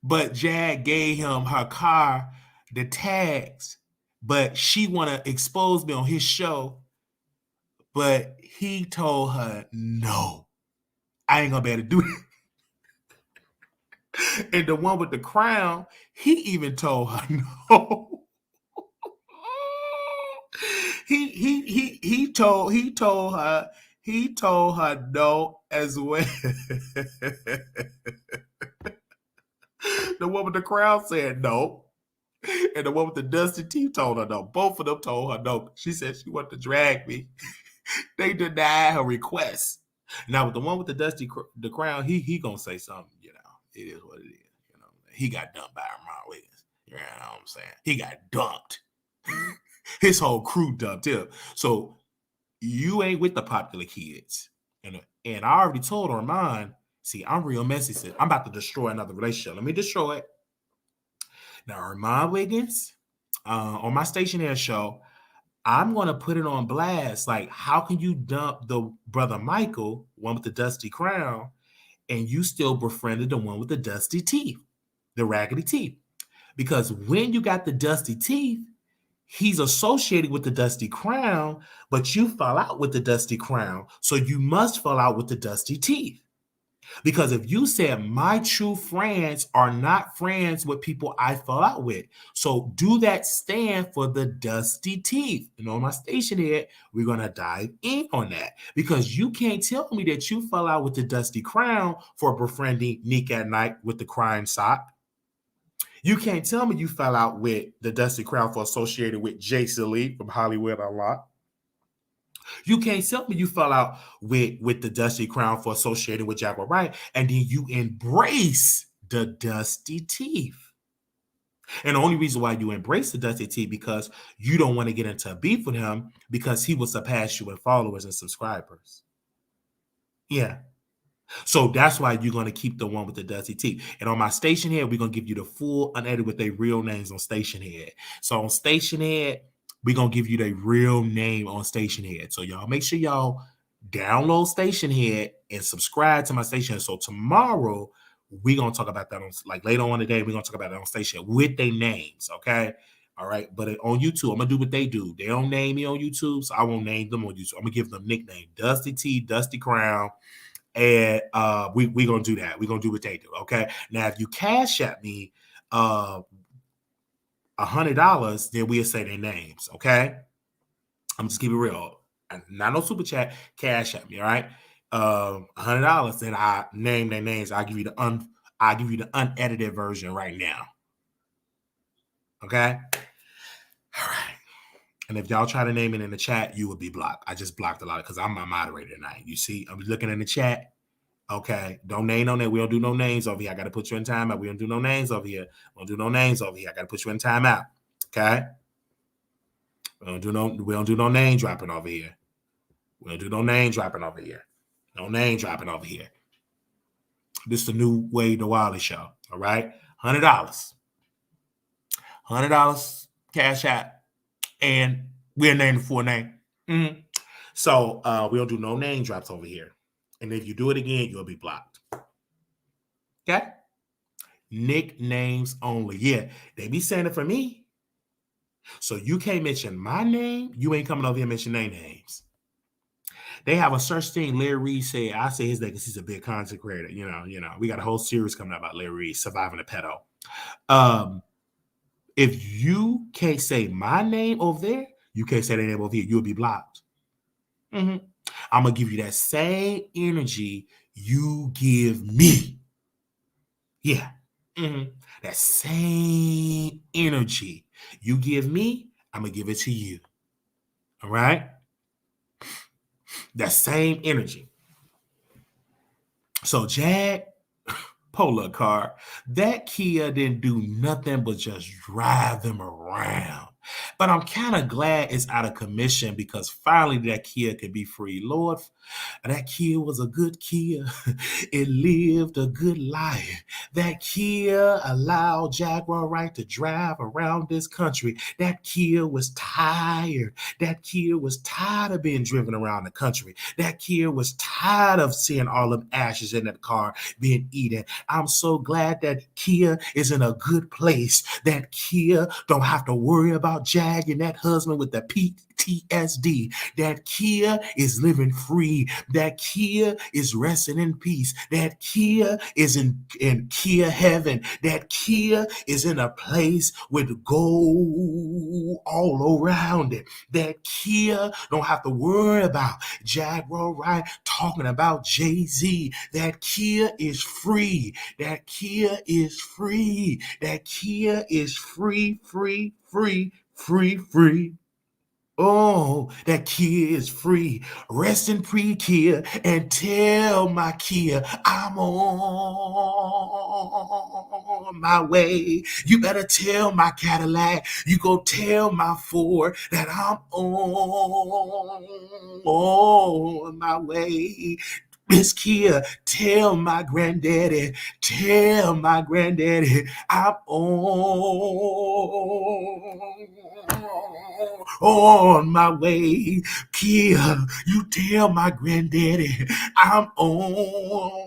[SPEAKER 1] But Jag gave him her car, the tags, but she want to expose me on his show. But he told her, no, I ain't going to be able to do it. And the one with the crown, he even told her no. He told her no as well. The one with the crown said no. And the one with the dusty teeth told her no. Both of them told her no. She said she wanted to drag me. They denied her request. Now with the one with the crown, he gonna say something, you know. It is what it is. You know, he got dumped by Ron Williams. You know what I'm saying? He got dumped. His whole crew dumped him. So you ain't with the popular kids. And I already told Armand, see, I'm real messy. Sis. I'm about to destroy another relationship. Let me destroy it. Now, Armand Wiggins, on my stationary show, I'm going to put it on blast. Like, how can you dump the brother Michael, one with the dusty crown, and you still befriended the one with the dusty teeth, the raggedy teeth? Because when you got the dusty teeth, he's associated with the dusty crown, but you fall out with the dusty crown. So you must fall out with the dusty teeth. Because if you said my true friends are not friends with people I fell out with, so do that stand for the dusty teeth. And on my station here, we're going to dive in on that. Because you can't tell me that you fell out with the dusty crown for befriending Nick at Night with the crying sock. You can't tell me you fell out with the dusty crown for associated with Jason Lee from Hollywood Unlocked. You can't tell me you fell out with the dusty crown for associated with Jaguar Wright, and then you embrace the dusty teeth. And the only reason why you embrace the dusty teeth because you don't want to get into a beef with him because he will surpass you in followers and subscribers. Yeah. So that's why you're going to keep the one with the dusty teeth. And on my station head, we're going to give you the full unedited with their real names on station head. So on station head, we're going to give you their real name on station head. So y'all make sure y'all download station head and subscribe to my station head. So tomorrow, we're going to talk about that on, like later on today, we're going to talk about that on station with their names. Okay. All right. But on YouTube, I'm going to do what they do. They don't name me on YouTube, so I won't name them on YouTube. I'm going to give them nickname Dusty T, Dusty Crown. And we're going to do that. We're going to do what they do, okay? Now, if you cash at me $100, then we'll say their names, okay? I'm just keep it real. Not no super chat, cash at me, all right? $100, then I name their names. I'll give you the unedited version right now. Okay? All right. And if y'all try to name it in the chat, you will be blocked. I just blocked a lot because I'm my moderator tonight. You see, I'm looking in the chat. Okay, don't name on there. We don't do no names over here. I got to put you in timeout. We don't do no names over here. We don't do no names over here. I got to put you in timeout. Okay, we don't do no name dropping over here. We don't do no name dropping over here. No name dropping over here. This is the new way the Wiley Show. All right, $100 cash out, and we'll name the full name. Mm-hmm. So we don't do no name drops over here. And if you do it again, you'll be blocked. Okay? Nicknames only. Yeah, they be saying it for me. So you can't mention my name. You ain't coming over here and mention their names. They have a search thing. Larry Reed said, I say his name because he's a big content creator. You know, we got a whole series coming out about Larry Reed, Surviving the Pedo. If you can't say my name over there, you can't say their name over here. You'll be blocked. Mm-hmm. I'm going to give you that same energy you give me. Yeah. Mm-hmm. That same energy you give me, I'm going to give it to you. All right? That same energy. So, Jag, pull up car, that Kia didn't do nothing but just drive them around. But I'm kind of glad it's out of commission because finally that Kia could be free. Lord, that Kia was a good Kia. It lived a good life. That Kia allowed Jaguar Wright to drive around this country. That Kia was tired. That Kia was tired of being driven around the country. That Kia was tired of seeing all them ashes in that car being eaten. I'm so glad that Kia is in a good place. That Kia don't have to worry about Jag and that husband with the PTSD. That Kia is living free. That Kia is resting in peace. That Kia is in Kia heaven. That Kia is in a place with gold all around it. That Kia don't have to worry about Jaguar Wright talking about Jay-Z. That Kia is free. That Kia is free. That Kia is free, free, free, free, free. Oh, that Kia is free. Rest in pre Kia and tell my Kia I'm on my way. You better tell my Cadillac. You go tell my Ford that I'm on my way. Miss Kia, tell my granddaddy I'm on my way. Kia, you tell my granddaddy I'm on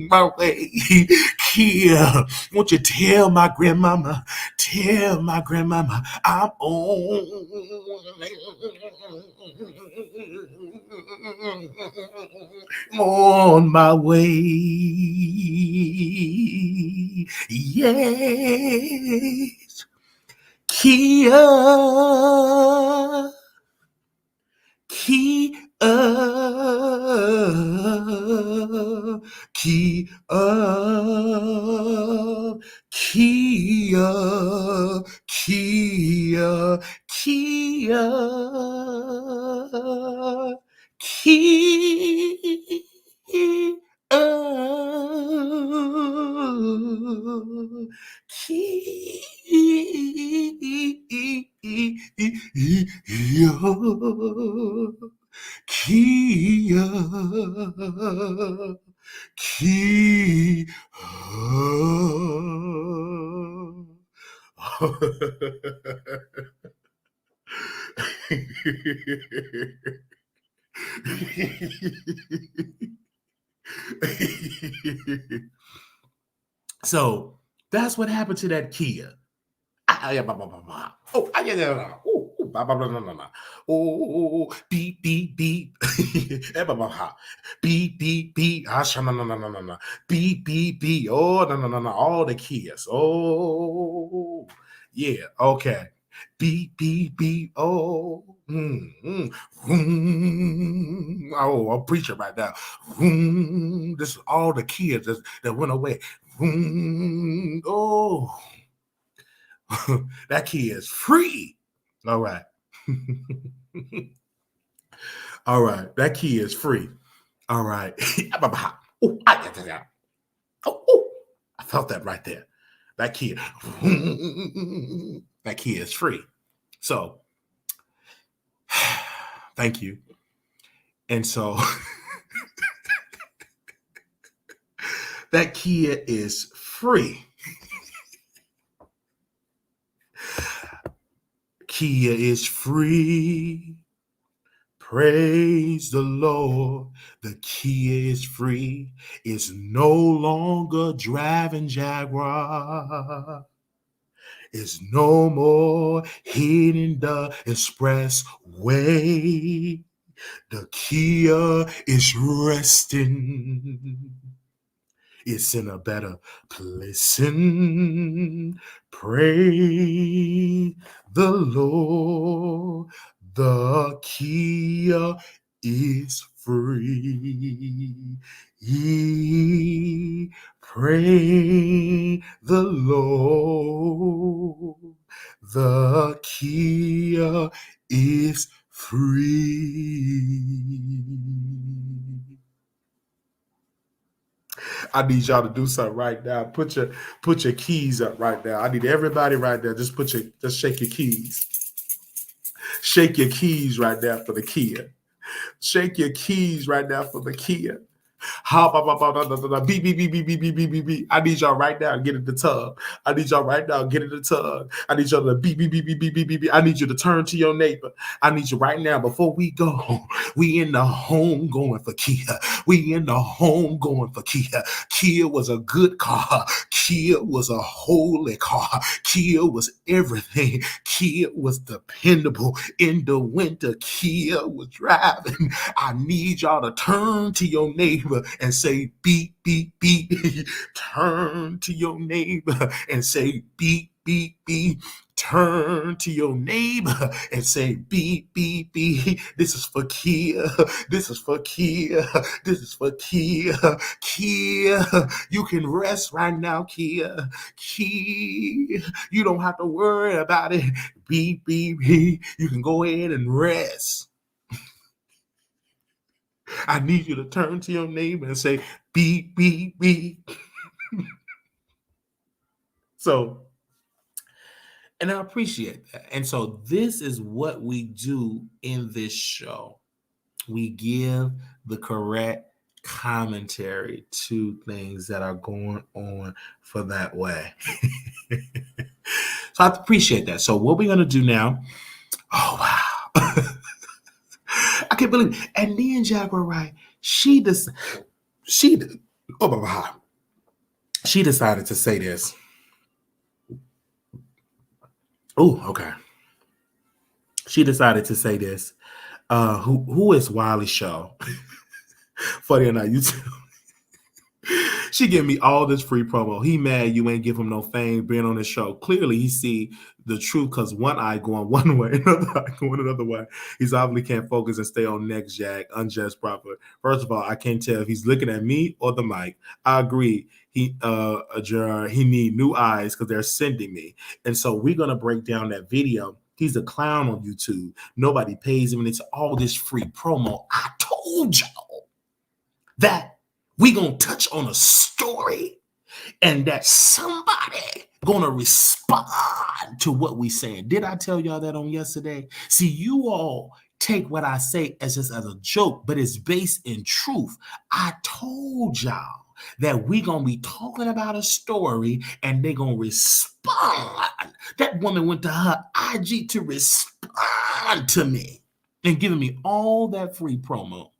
[SPEAKER 1] my way. Kia, won't you tell my grandmama I'm on my way. Yes. Kia, Kia, Kia, Kia, Kia, Kia, Kia, Kia. So that's what happened to that Kia. Oh, beep, beep, beep. Beep, beep, beep. Beep, beep, beep. Oh, no. All the Kias. Oh, yeah. Okay. Beep, beep, beep. Oh, oh, I'm preaching right now. This is all the Kias that went away. Oh, that kid is free. All right. All right. That key is free. All right. Oh, I felt that right there. That key. That key is free. So, thank you. And so, that Kia is free. Kia is free. Praise the Lord. The Kia is free. It's no longer driving Jaguar. It's no more hitting the expressway. The Kia is resting. It's in a better place. Praise the Lord. The Kia is free. Praise the Lord. The Kia is free. I need y'all to do something right now. Put your keys up right now. I need everybody right there. Just shake your keys. Shake your keys right now for the Kia. Shake your keys right now for the Kia. Beep, beep, beep, beep, beep, beep, beep, beep, beep. I need y'all right now to get in the tub. I need y'all right now to get in the tub. I need y'all to beep, beep, beep, beep, beep, beep, beep, beep. I need you to turn to your neighbor. I need you right now before we go. We in the home going for Kia. We in the home going for Kia. Kia was a good car. Kia was a holy car. Kia was everything. Kia was dependable. In the winter, Kia was driving. I need y'all to turn to your neighbor and say beep, beep, beep. Turn to your neighbor and say beep, beep, beep. Turn to your neighbor and say, beep, beep, beep. This is for Kia. This is for Kia. This is for Kia. Kia, you can rest right now, Kia. Kia, you don't have to worry about it. Beep, beep, beep. You can go ahead and rest. I need you to turn to your neighbor and say, beep, beep, beep. So, and I appreciate that. And so this is what we do in this show. We give the correct commentary to things that are going on for that way. So I appreciate that. So what we're going to do now, oh, wow. I can't believe it. And then Jaguar Wright, she decided to say this. Oh, okay. She decided to say this. Who is Wiley Show? Funny or not, YouTube. She give me all this free promo. He mad you ain't give him no fame being on the show. Clearly, he see the truth because one eye going one way, another eye going another way. He's obviously can't focus and stay on next, Jack. Unjust proper. First of all, I can't tell if he's looking at me or the mic. I agree. He need new eyes because they're sending me. And so we're gonna break down that video. He's a clown on YouTube. Nobody pays him, and it's all this free promo. I told y'all that we gonna touch on a story and that somebody gonna respond to what we saying. Did I tell y'all that on yesterday? See, you all take what I say as just as a joke, but it's based in truth. I told y'all that we gonna be talking about a story and they gonna respond. That woman went to her IG to respond to me and giving me all that free promo.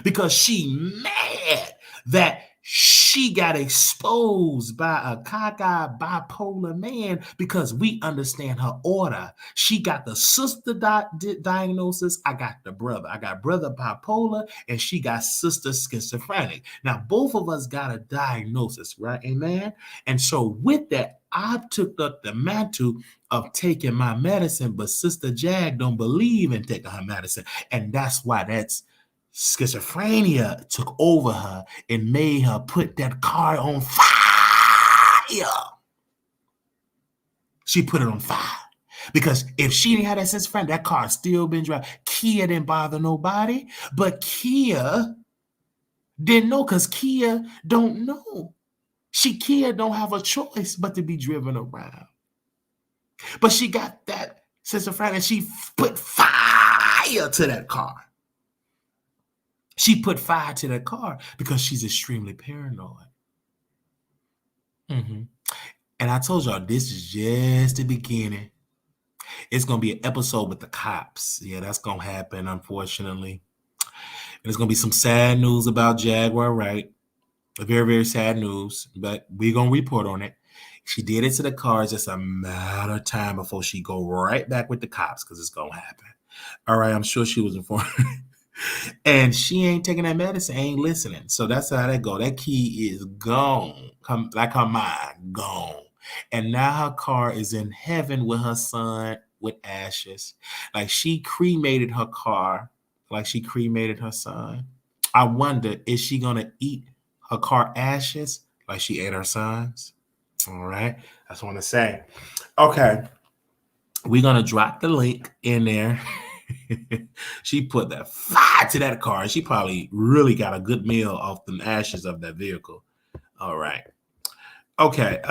[SPEAKER 1] Because she mad that she got exposed by a cockeyed bipolar man because we understand her order. She got the sister diagnosis. I got the brother. I got brother bipolar and she got sister schizophrenic. Now, both of us got a diagnosis, right? Amen? And so with that, I took up the mantle of taking my medicine, but Sister Jag don't believe in taking her medicine. And that's why that's schizophrenia took over her and made her put that car on fire. She put it on fire. Because if she didn't have that schizophrenia, that car still been driving. Kia didn't bother nobody, but Kia didn't know because Kia don't know. Kia don't have a choice but to be driven around. But she got that schizophrenia and she put fire to that car. She put fire to that car because she's extremely paranoid. And I told y'all, this is just the beginning. It's going to be an episode with the cops. Yeah, that's going to happen, unfortunately. And there's going to be some sad news about Jaguar Wright. Very, very sad news, but we're going to report on it. She did it to the car. It's just a matter of time before she go right back with the cops because it's going to happen. All right, I'm sure she was informed. And she ain't taking that medicine, ain't listening. So that's how that go. That key is gone. Like her mind, gone. And now her car is in heaven with her son with ashes. Like she cremated her car, like she cremated her son. I wonder, is she going to eat her car ashes like she ate her sons? All right. That's what I want to say. Okay. We're going to drop the link in there. She put that fire to that car. She probably really got a good meal off the ashes of that vehicle. All right. Okay.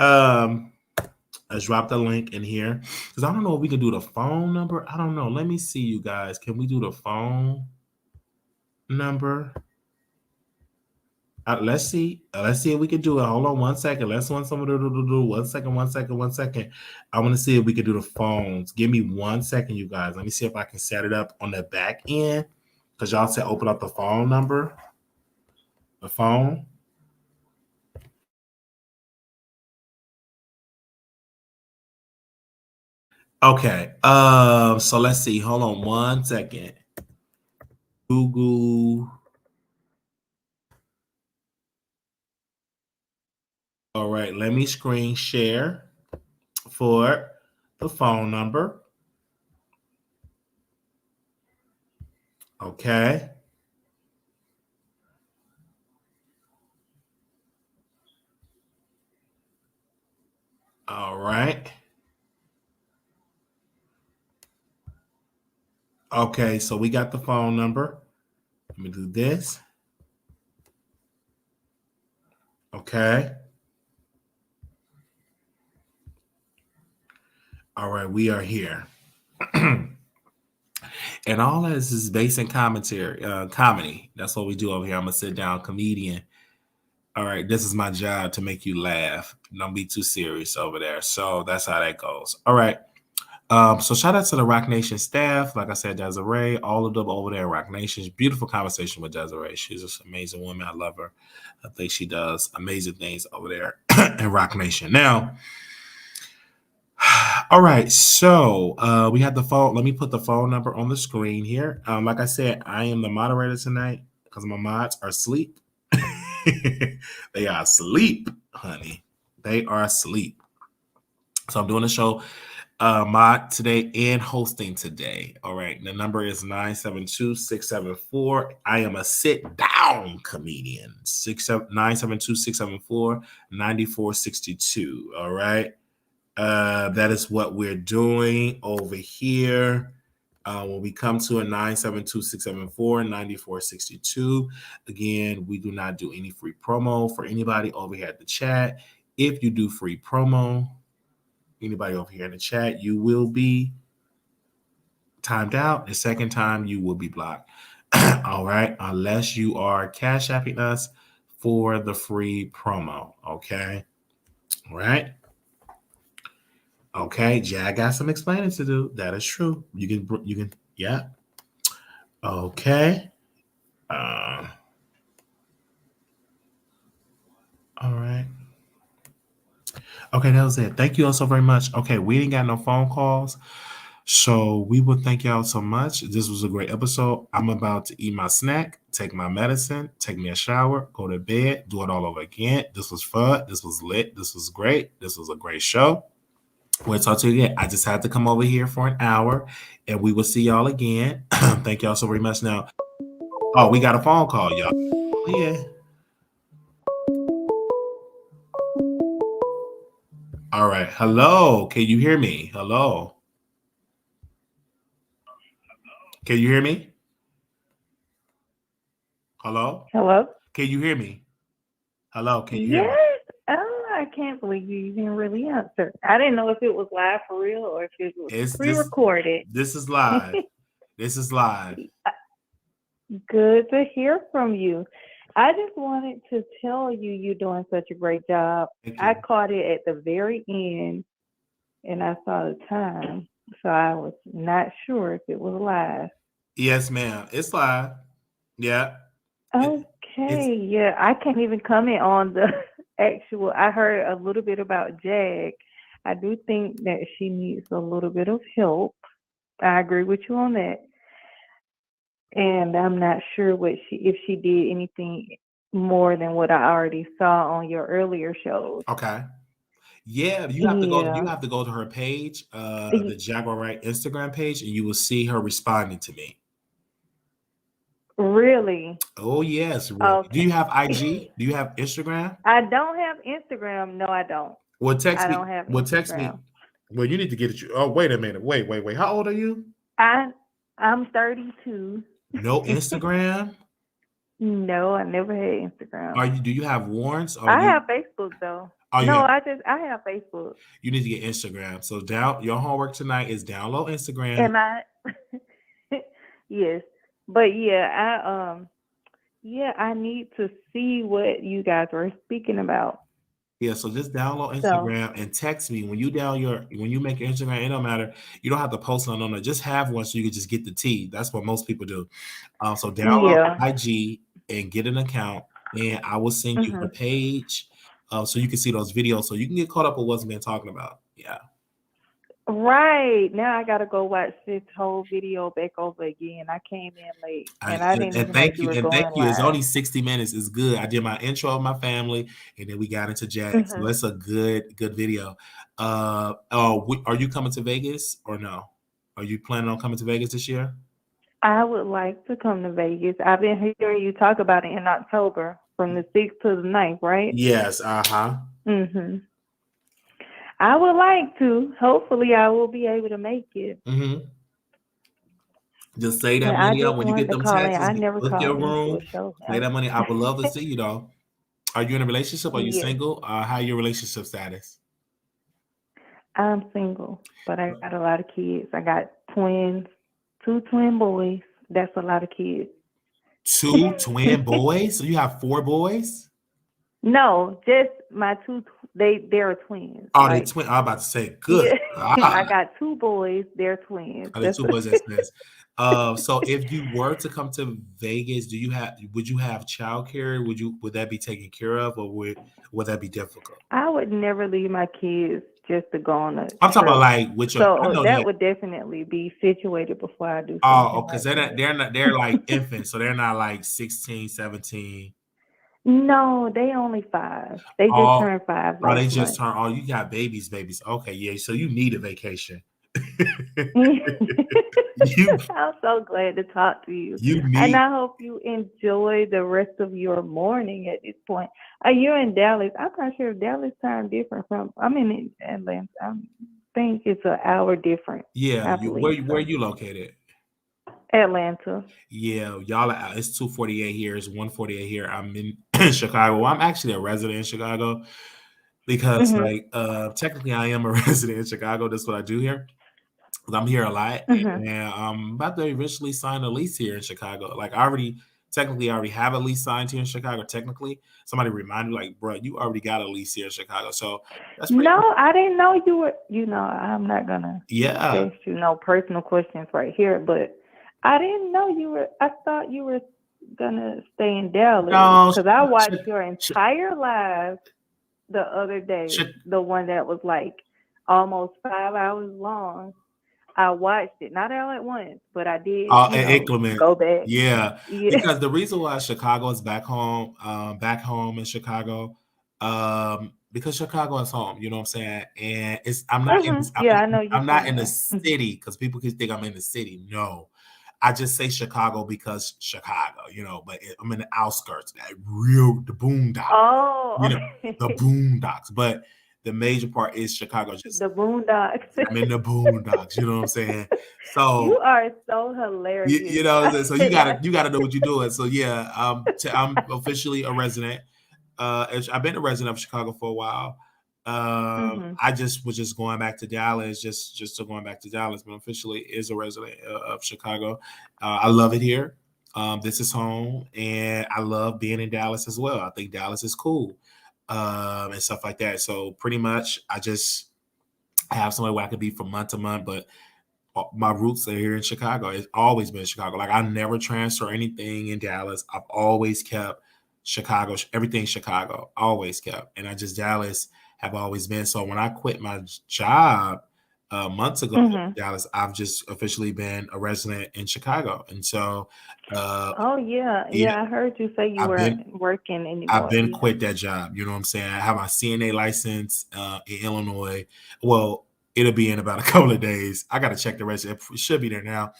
[SPEAKER 1] Let's drop the link in here. Because I don't know if we can do the phone number. I don't know. Let me see, you guys. Can we do the phone number? Let's see. Let's see if we can do it. Hold on 1 second. Let's want someone to do 1 second, 1 second, 1 second. I want to see if we can do the phones. Give me 1 second, you guys. Let me see if I can set it up on the back end. Because y'all said open up the phone number. The phone. Okay. So let's see. Hold on 1 second. Google. All right, let me screen share. for the phone number. Okay. All right. Okay, so we got the phone number. Let me do this. Okay. All right, we are here. And all that is basic commentary, comedy. That's what we do over here. I'm a sit down comedian. All right, this is my job to make you laugh. Don't be too serious over there. So that's how that goes. All right. So shout out to the Rock Nation staff. Like I said, Desiree, all of them over there at Rock Nation. Beautiful conversation with Desiree. She's just an amazing woman. I love her. I think she does amazing things over there in Rock Nation. Now, all right. So we have the phone. Let me put the phone number on the screen here. Like I said, I am the moderator tonight because my mods are asleep. They are asleep, honey. They are asleep. So I'm doing the show mod today and hosting today. All right. The number is 972-674. I am a sit down comedian. 972-674-9462. All right. That is what we're doing over here. When we come to a 972-674-9462, again, we do not do any free promo for anybody over here at the chat. If you do free promo, anybody over here in the chat, you will be timed out. The second time, you will be blocked. All right, unless you are cash apping us for the free promo. Okay, all right. Okay, Jag got some explaining to do. That is true. You can, yeah. Okay. All right. Okay, that was it. Thank you all so very much. Okay, we ain't got no phone calls, so we would thank y'all so much. This was a great episode. I'm about to eat my snack, take my medicine, take me a shower, go to bed, do it all over again. This was fun. This was lit. This was great. This was a great show. We'll talk to you again. I just had to come over here for an hour, and we will see y'all again. Thank y'all so very much. Now, oh, we got a phone call, y'all. Yeah. All right. Hello. Can you hear me? Hello. Can you hear me? Hello?
[SPEAKER 3] Hello?
[SPEAKER 1] Can you hear me? Hello? Can you hear me?
[SPEAKER 3] Yes. Oh, I can't believe you didn't really answer. I didn't know if it was live for real or if it was pre-recorded.
[SPEAKER 1] This is live. This is live.
[SPEAKER 3] Good to hear from you. I just wanted to tell you you're doing such a great job. I caught it at the very end, and I saw the time, so I was not sure if it was live.
[SPEAKER 1] Yes, ma'am. It's live. Yeah.
[SPEAKER 3] Okay. Yeah, I can't even comment on the actual. I heard a little bit about Jag. I do think that she needs a little bit of help. I agree with you on that. And I'm not sure if she did anything more than what I already saw on your earlier shows.
[SPEAKER 1] Okay. Yeah, you have to go. You have to go to her page, the Jaguar Wright Instagram page, and you will see her responding to me.
[SPEAKER 3] Really?
[SPEAKER 1] Oh yes. Really. Okay. Do you have IG? Do you have Instagram?
[SPEAKER 3] I don't have Instagram. No, I don't.
[SPEAKER 1] Well, text me.
[SPEAKER 3] I don't have Instagram.
[SPEAKER 1] Well, text me. Well, you need to get it. Oh, wait a minute. Wait. How old are you?
[SPEAKER 3] I'm 32.
[SPEAKER 1] No Instagram?
[SPEAKER 3] No, I never had Instagram.
[SPEAKER 1] Do you have warrants?
[SPEAKER 3] I have Facebook though. I have Facebook.
[SPEAKER 1] You need to get Instagram. So your homework tonight is download Instagram.
[SPEAKER 3] Am I? Yes. But yeah, I need to see what you guys were speaking about.
[SPEAKER 1] Yeah, so just download Instagram and text me when you make your Instagram. It don't matter. You don't have to post on it. Just have one so you can just get the tea. That's what most people do. So download IG and get an account, and I will send you her page so you can see those videos, so you can get caught up with what's been talking about. Yeah.
[SPEAKER 3] Right. Now I gotta go watch this whole video back over again. I came in late and I didn't even know you were
[SPEAKER 1] And thank
[SPEAKER 3] going
[SPEAKER 1] you. It's
[SPEAKER 3] live.
[SPEAKER 1] only 60 minutes. It's good. I did my intro of my family, and then we got into Jag. So it's a good video. Are you coming to Vegas or no? Are you planning on coming to Vegas this year?
[SPEAKER 3] I would like to come to Vegas. I've been hearing you talk about it in October from the 6th to the 9th, right?
[SPEAKER 1] Yes.
[SPEAKER 3] Mm-hmm. I would like to. Hopefully, I will be able to make it.
[SPEAKER 1] Mm-hmm. Just save that
[SPEAKER 3] Yeah, I
[SPEAKER 1] money up
[SPEAKER 3] just
[SPEAKER 1] when you
[SPEAKER 3] wanted
[SPEAKER 1] get
[SPEAKER 3] to
[SPEAKER 1] them
[SPEAKER 3] call in.
[SPEAKER 1] taxes.
[SPEAKER 3] I never
[SPEAKER 1] Book your
[SPEAKER 3] called into a
[SPEAKER 1] room.
[SPEAKER 3] show.
[SPEAKER 1] Save that money. I would love to see you though. Are you in a relationship? Are you
[SPEAKER 3] Yes,
[SPEAKER 1] single? How your relationship status?
[SPEAKER 3] I'm single, but I got a lot of kids. I got twins, 2 twin boys. That's a lot of kids.
[SPEAKER 1] 2 twin boys? So you have 4 boys?
[SPEAKER 3] No, just my 2. They're twins.
[SPEAKER 1] Oh, they
[SPEAKER 3] Like,
[SPEAKER 1] twin. I'm about to say, good.
[SPEAKER 3] yeah, I got 2 boys. They're twins.
[SPEAKER 1] Are they 2 boys? That's nice. So if you were to come to Vegas, would you have childcare? Would that be taken care of, or would that be difficult?
[SPEAKER 3] I would never leave my kids just to go on a
[SPEAKER 1] I'm talking about
[SPEAKER 3] trip.
[SPEAKER 1] like with your. I
[SPEAKER 3] So
[SPEAKER 1] know
[SPEAKER 3] that would definitely be situated before I do
[SPEAKER 1] Oh,
[SPEAKER 3] something
[SPEAKER 1] because
[SPEAKER 3] like that.
[SPEAKER 1] they're like infants, so they're not like 16, 17.
[SPEAKER 3] No, they only 5. They just
[SPEAKER 1] Oh,
[SPEAKER 3] turned 5
[SPEAKER 1] oh, they
[SPEAKER 3] last
[SPEAKER 1] just
[SPEAKER 3] month.
[SPEAKER 1] turned. Oh, you got babies. Okay, yeah. So you need a vacation. you
[SPEAKER 3] I'm so glad to talk to you.
[SPEAKER 1] you
[SPEAKER 3] And
[SPEAKER 1] need.
[SPEAKER 3] I hope you enjoy the rest of your morning at this point. You're in Dallas. I'm not sure if Dallas time different from, I'm in Atlanta. I think it's an hour different.
[SPEAKER 1] Yeah,
[SPEAKER 3] I
[SPEAKER 1] where
[SPEAKER 3] believe
[SPEAKER 1] are
[SPEAKER 3] so.
[SPEAKER 1] you located?
[SPEAKER 3] Atlanta.
[SPEAKER 1] Yeah, y'all. It's 2:48 here. It's 1:48 here. I'm in Chicago. Well, I'm actually a resident in Chicago because, like, technically, I am a resident in Chicago. That's what I do here. I'm here a lot, and I'm about to eventually sign a lease here in Chicago. Like, technically, I already have a lease signed here in Chicago. Technically, somebody reminded me, like, bro, you already got a lease here in Chicago. So that's pretty.
[SPEAKER 3] No, I didn't know you were, I'm not going to
[SPEAKER 1] Yeah.
[SPEAKER 3] ask you no personal questions right here, but I didn't know you were, I thought you were going to stay in Dallas
[SPEAKER 1] No.
[SPEAKER 3] because I watched your entire live the other day, the one that was like almost 5 hours long. I watched it, not all at once, but I did,
[SPEAKER 1] Inclement.
[SPEAKER 3] go back.
[SPEAKER 1] Yeah, because the reason why Chicago is back home in Chicago, because Chicago is home. You know what I'm saying? And I'm not in.
[SPEAKER 3] I know
[SPEAKER 1] I'm not in the city because people can think I'm in the city. No, I just say Chicago because Chicago. But I'm in the outskirts, the boondocks.
[SPEAKER 3] Oh,
[SPEAKER 1] the boondocks, but. The major part is Chicago.
[SPEAKER 3] The boondocks.
[SPEAKER 1] I'm in the boondocks. You know what I'm saying? So
[SPEAKER 3] you are so hilarious.
[SPEAKER 1] You know, so you gotta know what you're doing. So yeah, I'm officially a resident. I've been a resident of Chicago for a while. I was just going back to Dallas, just going back to Dallas, but officially is a resident of Chicago. I love it here. This is home, and I love being in Dallas as well. I think Dallas is cool. And stuff like that. So pretty much I just have somewhere where I could be from month to month, but my roots are here in Chicago. It's always been Chicago. Like I never transfer anything in Dallas. I've always kept Chicago, everything Chicago, always kept. And Dallas have always been. So when I quit my job months ago in Dallas, I've just officially been a resident in Chicago. And so
[SPEAKER 3] I heard you say you weren't working anymore.
[SPEAKER 1] I've been quit that job. You know what I'm saying? I have my CNA license in Illinois. Well, it'll be in about a couple of days. I got to check the rest. It should be there now.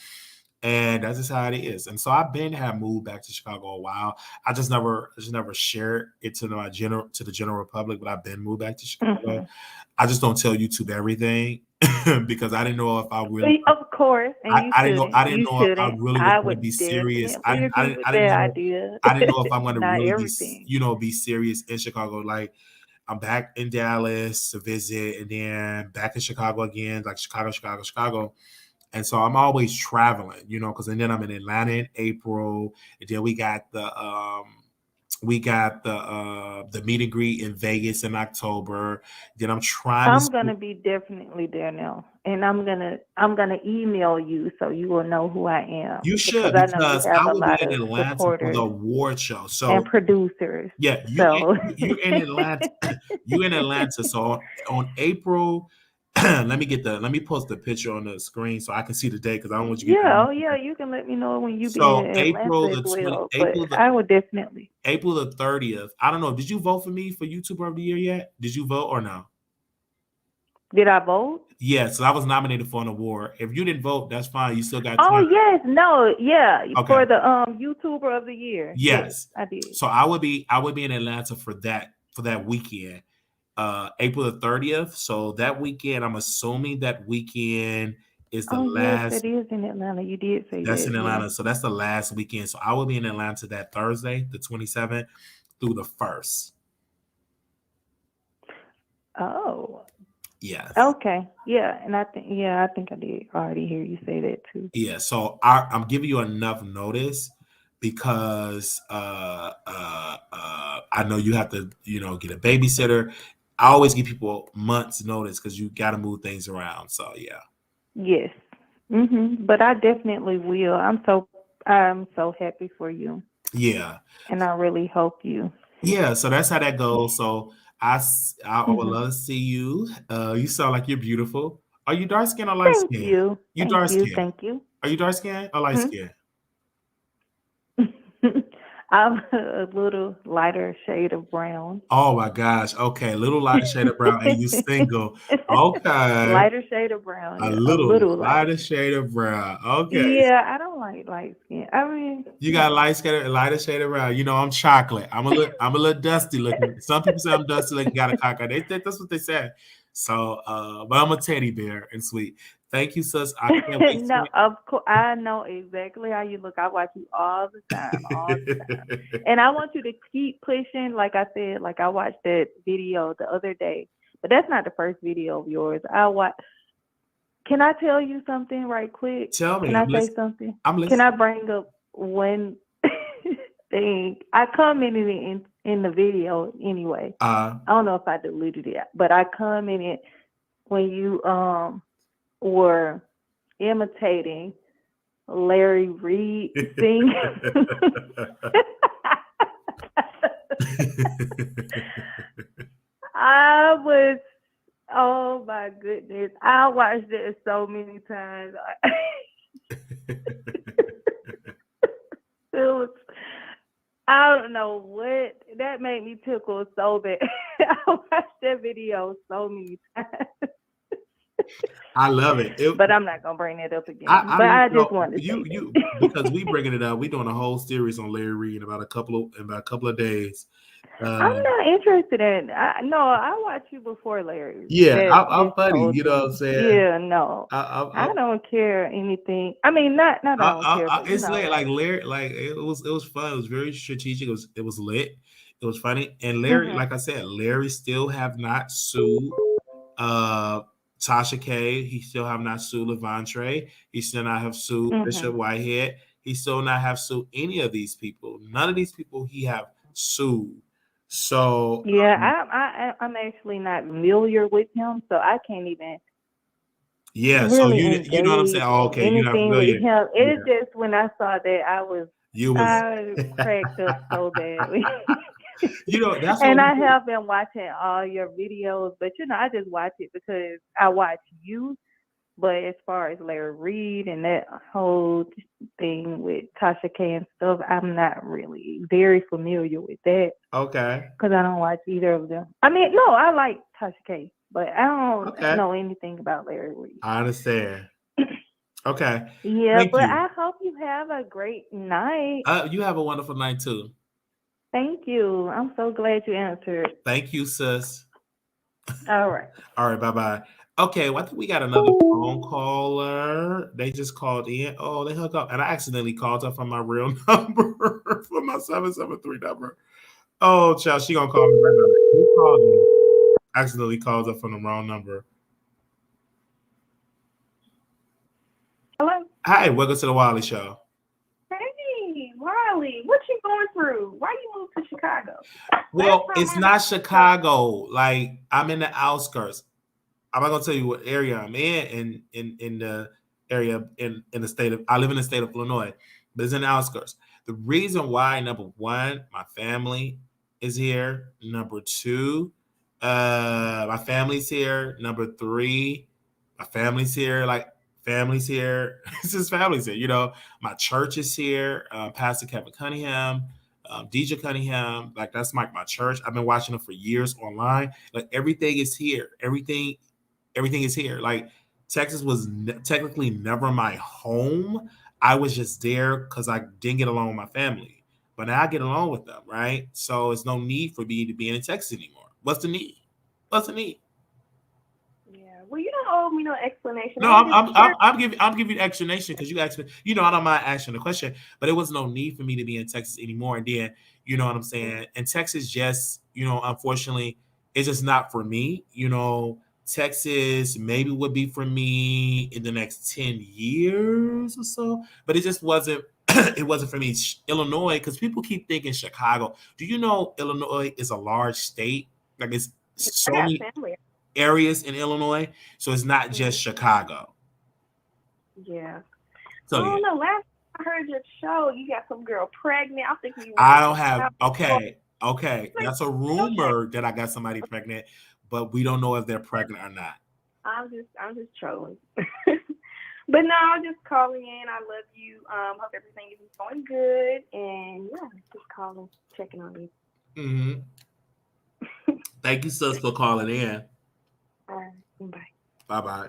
[SPEAKER 1] And that's just how it is. And so I've have moved back to Chicago a while. I just never shared it to the general public, but I've been moved back to Chicago. I just don't tell YouTube everything because I didn't know if I really.
[SPEAKER 3] Of course, and
[SPEAKER 1] I didn't know if I really was going to be serious. I didn't know if I'm going to really be serious in Chicago. Like I'm back in Dallas to visit, and then back in Chicago again, like Chicago. And so I'm always traveling, because then I'm in Atlanta in April, and then we got the meet and greet in Vegas in October. Then I'm
[SPEAKER 3] gonna be definitely there now, and I'm gonna email you so you will know who I am.
[SPEAKER 1] You should because I will be in Atlanta for the award show. So
[SPEAKER 3] and producers.
[SPEAKER 1] Yeah, you're in Atlanta. You're in Atlanta. So on April let me post the picture on the screen so I can see the date because I don't want you to get
[SPEAKER 3] Yeah, you can let me know when you be in
[SPEAKER 1] so
[SPEAKER 3] Atlanta as well. But I would definitely.
[SPEAKER 1] April the 30th. I don't know. Did you vote for me for YouTuber of the Year yet? Did you vote or no?
[SPEAKER 3] Did I vote?
[SPEAKER 1] Yes, I was nominated for an award. If you didn't vote, that's fine. You still got
[SPEAKER 3] Oh
[SPEAKER 1] time.
[SPEAKER 3] yes, no, yeah,
[SPEAKER 1] Okay.
[SPEAKER 3] for the YouTuber of the Year.
[SPEAKER 1] Yes,
[SPEAKER 3] I did.
[SPEAKER 1] So I would be in Atlanta for that weekend, April the 30th. So that weekend, I'm assuming that weekend is the last.
[SPEAKER 3] Yes, it is in Atlanta. You did say
[SPEAKER 1] That's
[SPEAKER 3] that.
[SPEAKER 1] in Atlanta.
[SPEAKER 3] Yeah.
[SPEAKER 1] So that's the last weekend. So I will be in Atlanta that Thursday, the 27th, through the 1st.
[SPEAKER 3] Oh.
[SPEAKER 1] Yes.
[SPEAKER 3] Okay. Yeah, and I think I did already hear you say that too.
[SPEAKER 1] Yeah. So I'm giving you enough notice because I know you have to, get a babysitter. I always give people months notice because you got to move things around. So yeah.
[SPEAKER 3] Yes. But I definitely will. I'm so happy for you.
[SPEAKER 1] Yeah.
[SPEAKER 3] And I really hope you.
[SPEAKER 1] Yeah. So that's how that goes. So I would love to see you. You sound like you're beautiful. Are you dark skin or light skin?
[SPEAKER 3] Thank you.
[SPEAKER 1] You dark skin.
[SPEAKER 3] Thank you.
[SPEAKER 1] Are you dark skin or light skin?
[SPEAKER 3] I'm a little lighter shade of brown.
[SPEAKER 1] Oh my gosh. Okay. A little lighter shade of brown and you single. Okay.
[SPEAKER 3] Lighter shade of brown.
[SPEAKER 1] A
[SPEAKER 3] Yeah.
[SPEAKER 1] little
[SPEAKER 3] lighter.
[SPEAKER 1] lighter shade of brown. Okay.
[SPEAKER 3] Yeah, I don't like light skin. I mean,
[SPEAKER 1] You got lighter shade of brown. I'm chocolate. I'm a little dusty looking. Some people say I'm dusty looking, got a cockeye. That's what they say. So but I'm a teddy bear and sweet. Thank you, sis. I can't wait.
[SPEAKER 3] No, of course I know exactly how you look. I watch you all the time. And I want you to keep pushing. Like I said, like I watched that video the other day, but that's not the first video of yours. Can I tell you something right quick?
[SPEAKER 1] Tell me.
[SPEAKER 3] Can I say something?
[SPEAKER 1] I'm listening.
[SPEAKER 3] Can I bring up one thing? I commented in the video anyway. I don't know if I deleted it, but I commented when you were imitating Larry Reed sing. Oh my goodness. I watched it so many times. I don't know what, that made me tickle so bad. I watched that video so many times.
[SPEAKER 1] I love it.
[SPEAKER 3] But I'm not gonna bring it up again. I just wanted to
[SPEAKER 1] you because we bringing it up. We're doing a whole series on Larry Reed in about a couple of days.
[SPEAKER 3] I'm not interested in. I watched you before Larry.
[SPEAKER 1] Yeah, I'm funny. You know what I'm saying?
[SPEAKER 3] Yeah, no, I don't care anything. I mean, not I don't care. But,
[SPEAKER 1] it's lit. Like Larry, like it was fun. It was very strategic. It was lit. It was funny. And Larry, like I said, Larry still have not sued Tasha K. He still have not sued Levante. He still not have sued Bishop Whitehead. He still not have sued any of these people. None of these people he have sued. So
[SPEAKER 3] yeah, I'm actually not familiar with him, so I can't even.
[SPEAKER 1] Yeah,
[SPEAKER 3] really
[SPEAKER 1] so you know what I'm saying? Oh, okay, you're not
[SPEAKER 3] anything
[SPEAKER 1] familiar.
[SPEAKER 3] with him. It's just when I saw that I cracked up so badly.
[SPEAKER 1] That's
[SPEAKER 3] and I have been watching all your videos, but I just watch it because I watch you. But as far as Larry Reed and that whole thing with Tasha K and stuff, I'm not really very familiar with that.
[SPEAKER 1] Okay.
[SPEAKER 3] Because I don't watch either of them. I mean, no, I like Tasha K, but I don't know anything about Larry Reed.
[SPEAKER 1] I understand. Okay.
[SPEAKER 3] Yeah,
[SPEAKER 1] Thank you.
[SPEAKER 3] I hope you have a great night.
[SPEAKER 1] You have a wonderful night too.
[SPEAKER 3] Thank you. I'm so glad you answered.
[SPEAKER 1] Thank you, sis.
[SPEAKER 3] All right.
[SPEAKER 1] All right, bye-bye. Okay, well, I think we got another phone caller. They just called in. Oh, they hooked up. And I accidentally called her from my real number, from my 773 number. Oh, child, she gonna call me right now. Who called me? Accidentally called her from the wrong number.
[SPEAKER 3] Hello.
[SPEAKER 1] Hi, welcome to the Wiley Show.
[SPEAKER 2] Hey, Wiley, what you going through? Why you moved to Chicago?
[SPEAKER 1] Well, it's not Chicago. Like, I'm in the outskirts. I'm not gonna tell you what area I'm in the area in the state of. I live in the state of Illinois, but it's in the outskirts. The reason why, number one, my family is here. Number two, My family's here. Number 3, my family's here. Like family's here. It's just family's here. You know, my church is here. Pastor Kevin Cunningham, DJ Cunningham. Like that's my church. I've been watching them for years online. Like everything is here. Everything is here. Like Texas was technically never my home. I was just there because I didn't get along with my family. But now I get along with them, right? So it's no need for me to be in Texas anymore. What's the need? What's the need?
[SPEAKER 2] Yeah. Well, you don't owe me no explanation.
[SPEAKER 1] No, I'm giving you explanation because you asked me. You know, I don't mind asking the question, but it was no need for me to be in Texas anymore. And then, you know what I'm saying? And Texas just, you know, unfortunately, it's just not for me. You know, Texas maybe would be for me in the next 10 years or so, but it just wasn't. It wasn't for me. Illinois, because people keep thinking Chicago. Do you know Illinois is a large state? Like it's
[SPEAKER 2] I
[SPEAKER 1] so
[SPEAKER 2] got
[SPEAKER 1] many
[SPEAKER 2] family.
[SPEAKER 1] areas in Illinois, so it's not just Chicago.
[SPEAKER 2] Yeah.
[SPEAKER 1] So
[SPEAKER 2] I don't
[SPEAKER 1] yeah,
[SPEAKER 2] know. Last I heard your show, you got some girl pregnant. I think you.
[SPEAKER 1] I don't have. Okay, that's a rumor that I got somebody pregnant, but we don't know if they're pregnant or not.
[SPEAKER 2] I'm just trolling. But no, I'm just calling in. I love you. Hope everything is going good, and yeah, just calling, checking on you.
[SPEAKER 1] Mm-hmm. Thank you, sis, for calling in.
[SPEAKER 2] All right, bye.
[SPEAKER 1] Bye bye.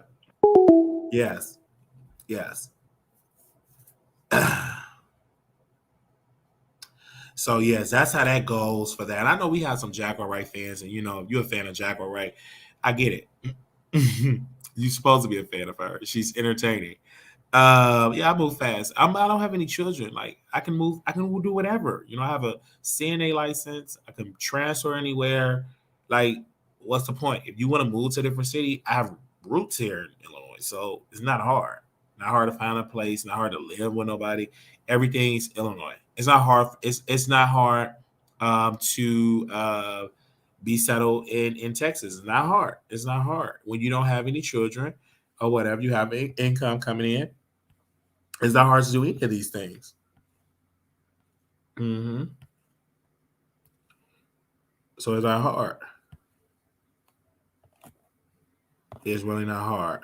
[SPEAKER 1] Yes, yes. So yes, that's how that goes for that. And I know we have some Jaguar Wright fans, and you know, if you're a fan of Jaguar Wright, I get it. You're supposed to be a fan of her. She's entertaining. Yeah, I move fast. I don't have any children. Like I can move. I can do whatever. You know, I have a CNA license. I can transfer anywhere. Like, what's the point? If you want to move to a different city, I have roots here in Illinois, so it's not hard. Not hard to find a place. Not hard to live with nobody. Everything's Illinois. It's not hard. It's not hard to be settled in Texas. It's not hard. It's not hard when you don't have any children or whatever. You have income coming in. It's not hard to do any of these things. Mm-hmm. So it's not hard. It's really not hard.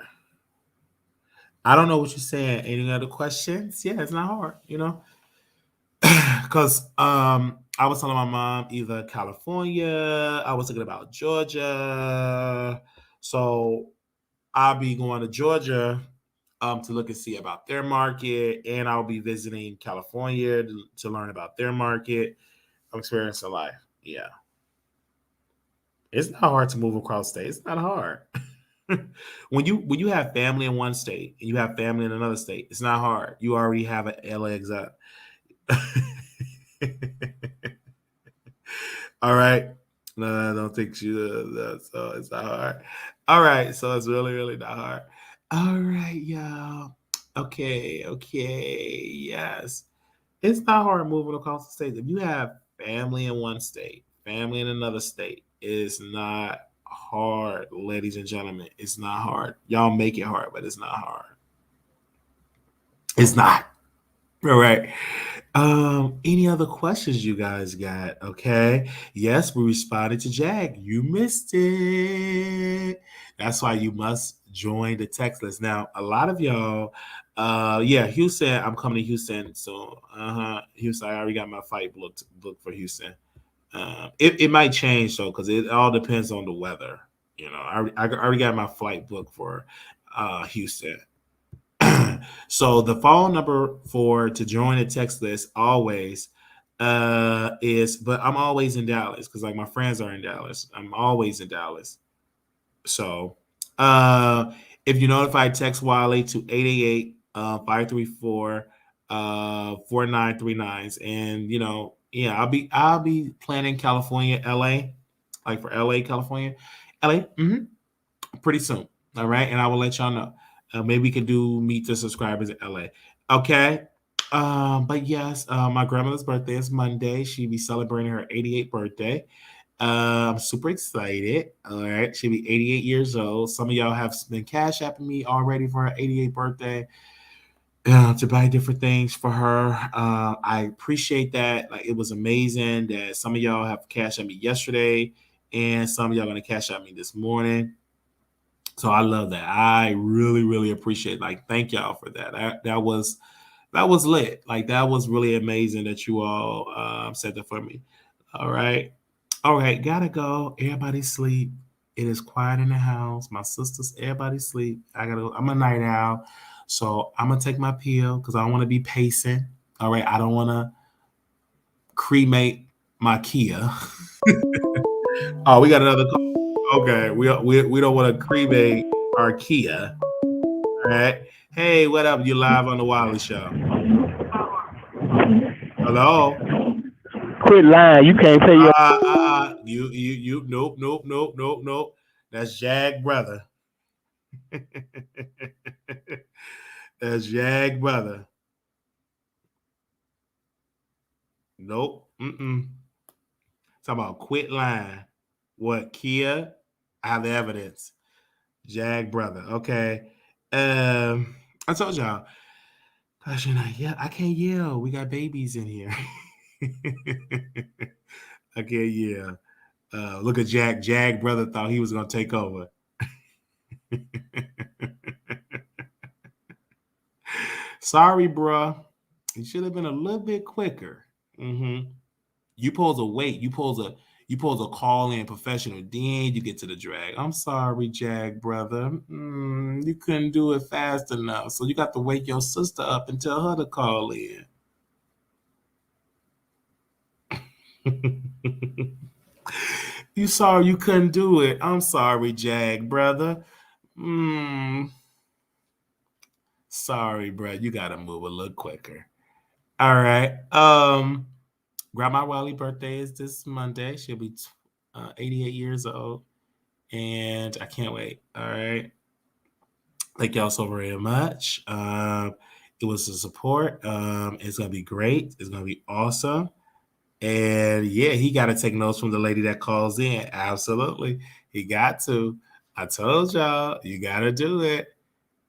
[SPEAKER 1] I don't know what you're saying. Any other questions? Yeah, it's not hard, you know? Because I was telling my mom either California, I was thinking about Georgia. So I'll be going to Georgia to look and see about their market, and I'll be visiting California to learn about their market. I'm experiencing life. Yeah. It's not hard to move across states. It's not hard. When you have family in one state and you have family in another state, it's not hard. You already have a legs up. All right. No, I don't think so it's not hard. All right. So it's really, really not hard. All right, y'all. Okay. Yes. It's not hard moving across the states. If you have family in one state, family in another state, it's not hard, ladies and gentlemen. It's not hard. Y'all make it hard, but it's not hard. It's not. All right. Any other questions you guys got? Okay. Yes, we responded to Jag. You missed it. That's why you must join the text list. Now, a lot of y'all, yeah, Houston, I'm coming to Houston. So Houston, I already got my flight booked for Houston. It might change though, because it all depends on the weather. You know, I already got my flight booked for Houston. So the phone number to join the text list always is, but I'm always in Dallas because like my friends are in Dallas. I'm always in Dallas. So if you notify text Wiley to 888 534 4939, and you know, yeah, I'll be planning California, LA, like for LA, California, LA, pretty soon. All right, and I will let y'all know. Maybe we could do meet the subscribers in LA. Okay. But yes, my grandmother's birthday is Monday. She'll be celebrating her 88th birthday. I'm super excited. All right. She'll be 88 years old. Some of y'all have been cash apping me already for her 88th birthday to buy different things for her. I appreciate that. Like it was amazing that some of y'all have cash at me yesterday and some of y'all gonna cash out me this morning. So I love that. I really, really appreciate it. Like, thank y'all for that. That was lit. Like, that was really amazing that you all said that for me. All right. Gotta go. Everybody sleep. It is quiet in the house. My sisters, everybody sleep. I gotta go. I'm a night owl. So I'm gonna take my pill because I don't want to be pacing. All right. I don't want to cremate my Kia. Oh, we got another call. Okay. We don't want to cremate our Kia. All right. Hey, what up? You live on the Wiley Show. Hello.
[SPEAKER 4] Quit lying. You can't pay your.
[SPEAKER 1] You. Nope. That's Jag brother. That's Jag brother. Nope. Talking about quit lying. What, Kia? I have the evidence. Jag brother. Okay. I told y'all. Gosh, yeah, I can't yell. We got babies in here. I can't yell. Look at Jag. Jag brother thought he was gonna take over. Sorry, bruh. You should have been a little bit quicker. You supposed to wait. You supposed to call in professional. Then you get to the drag. I'm sorry, Jag brother. You couldn't do it fast enough. So you got to wake your sister up and tell her to call in. You sorry you couldn't do it. I'm sorry, Jag brother. Sorry, bro. You gotta move a little quicker. All right. Grandma Wiley birthday is this Monday. She'll be 88 years old, and I can't wait. All right. Thank y'all so very much. It was the support. It's gonna be great. It's gonna be awesome. And yeah, he got to take notes from the lady that calls in. Absolutely, he got to. I told y'all, you gotta do it.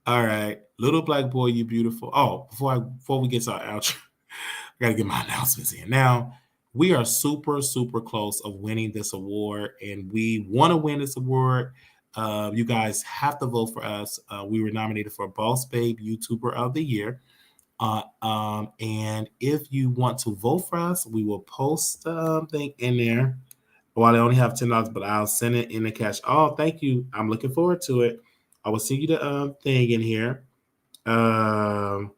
[SPEAKER 1] All right, little black boy, you beautiful. Oh, before we get to our outro, I gotta get my announcements in. Now, we are super, super close of winning this award, and we want to win this award. You guys have to vote for us. We were nominated for Boss Babe YouTuber of the Year. And if you want to vote for us, we will post something in there. Well, I only have $10, but I'll send it in the cash. Oh, thank you. I'm looking forward to it. I will send you the thing in here. While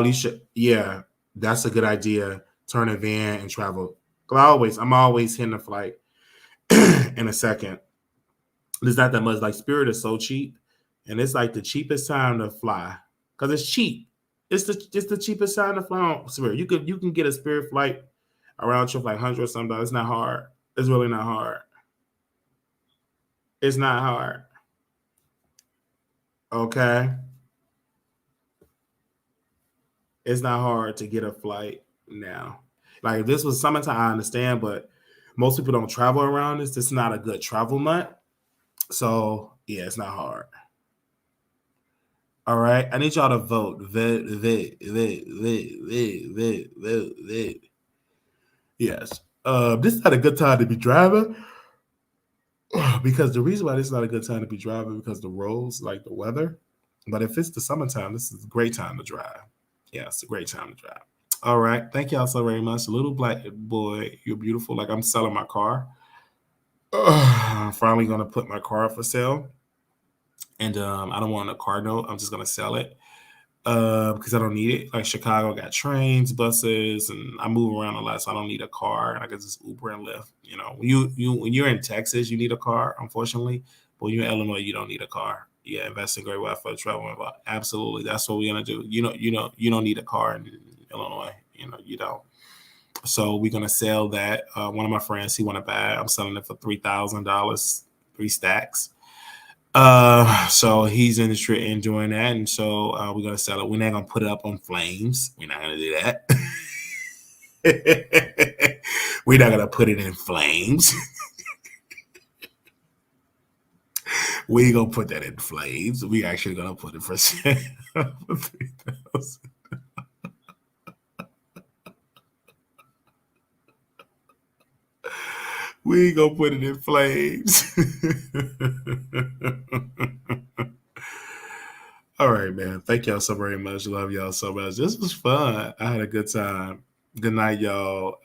[SPEAKER 1] you should, yeah, that's a good idea. Turn a van and travel. I'm always hitting a flight in a second. There's not that much. Like, Spirit is so cheap, and it's like the cheapest time to fly because it's cheap. It's the cheapest time to fly on Spirit. You can get a Spirit flight around trip like $100 or something. It's not hard. It's really not hard. It's not hard. Okay. It's not hard to get a flight now. Like, if this was summertime, I understand, but most people don't travel around this. This is not a good travel month. So yeah, it's not hard. All right. I need y'all to vote. Vote. Yes. This is not a good time to be driving. Because the reason why this is not a good time to be driving because the roads, like the weather. But if it's the summertime, this is a great time to drive. Yeah, it's a great time to drive. All right. Thank y'all so very much. Little black boy, you're beautiful. Like, I'm selling my car. I'm finally going to put my car up for sale. And I don't want a car note. I'm just going to sell it because I don't need it. Like, Chicago got trains, buses, and I move around a lot, so I don't need a car. I can just Uber and Lyft. You know, when you're in Texas, you need a car, unfortunately. But when you're in Illinois, you don't need a car. Yeah, invest in great Wi-Fi travel. Absolutely, that's what we're gonna do. You don't need a car in Illinois. You don't. So we're gonna sell that. One of my friends, he want to buy. I'm selling it for $3,000, 3 stacks. So he's interested in doing that, and so we're gonna sell it. We're not gonna put it up on flames. We're not gonna do that. We're not gonna put it in flames. We ain't gonna put that in flames. We actually gonna put it for sale for $3,000. We ain't gonna put it in flames. All right, man. Thank y'all so very much. Love y'all so much. This was fun. I had a good time. Good night, y'all.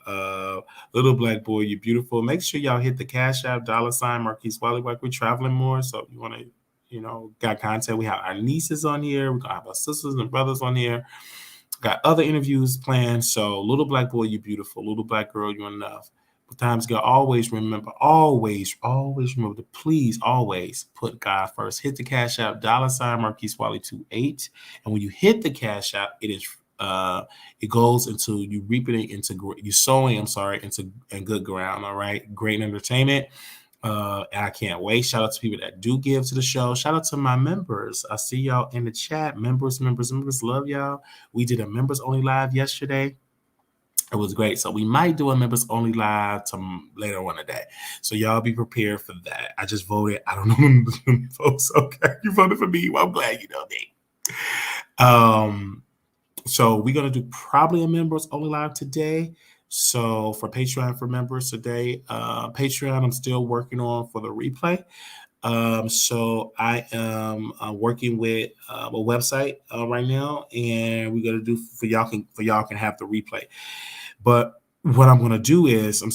[SPEAKER 1] Little black boy, you beautiful. Make sure y'all hit the Cash App, $ Marquise Wiley. Like, we're traveling more, so if you want to, got content. We have our nieces on here. We're gonna have our sisters and brothers on here. Got other interviews planned. So, little black boy, you beautiful. Little black girl, you enough. But times go. Always remember to please always put God first. Hit the Cash App, $ Marquise Wiley 28. And when you hit the Cash App, it goes into you reaping it into you sowing. Into good ground. All right, great entertainment. And I can't wait. Shout out to people that do give to the show. Shout out to my members. I see y'all in the chat. Members. Love y'all. We did a members only live yesterday. It was great. So we might do a members only live later on today. So y'all be prepared for that. I just voted. I don't know the votes. Okay, you voted for me. Well, I'm glad you know me. So we're gonna do probably a members only live today. So for Patreon for members today, Patreon I'm still working on for the replay. So I am working with a website right now, and we're gonna do for y'all can have the replay. But what I'm gonna do is the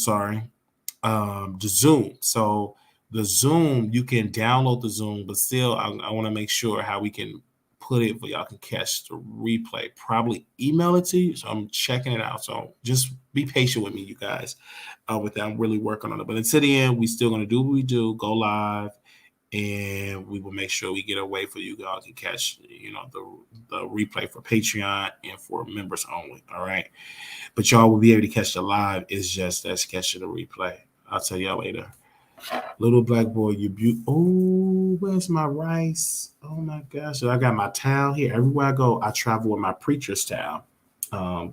[SPEAKER 1] Zoom. So the Zoom, you can download the Zoom, but still I want to make sure how we can put it where y'all can catch the replay. Probably email it to you. So I'm checking it out. So just be patient with me, you guys. With that, I'm really working on it. But until the end, we still gonna do what we do, go live, and we will make sure we get a way for you guys to catch, the replay for Patreon and for members only. All right. But y'all will be able to catch the live. It's just that's catching the replay. I'll tell y'all later. Little black boy, you beautiful. Oh, where's my rice? Oh my gosh. So I got my towel here. Everywhere I go, I travel with my preacher's towel.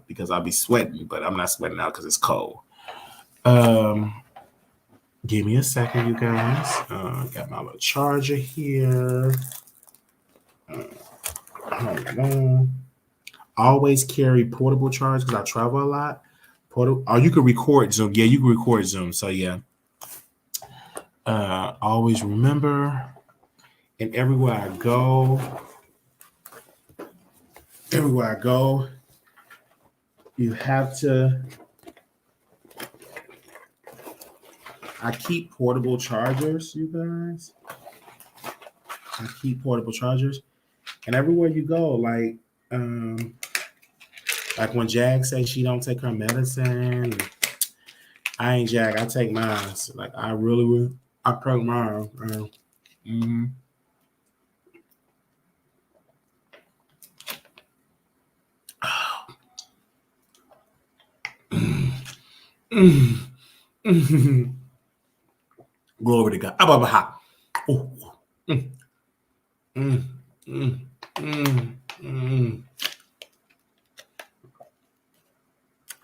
[SPEAKER 1] Because I'll be sweating, but I'm not sweating out because it's cold. Give me a second, you guys. Got my little charger here. Hold on. Always carry portable charge because I travel a lot. You can record Zoom. Yeah, you can record Zoom. So yeah. Always remember, and everywhere I go, you have to. I keep portable chargers, you guys. And everywhere you go, like when Jag says she don't take her medicine, I ain't Jag. I take mine. So like I really will. I take mine. Glory to God.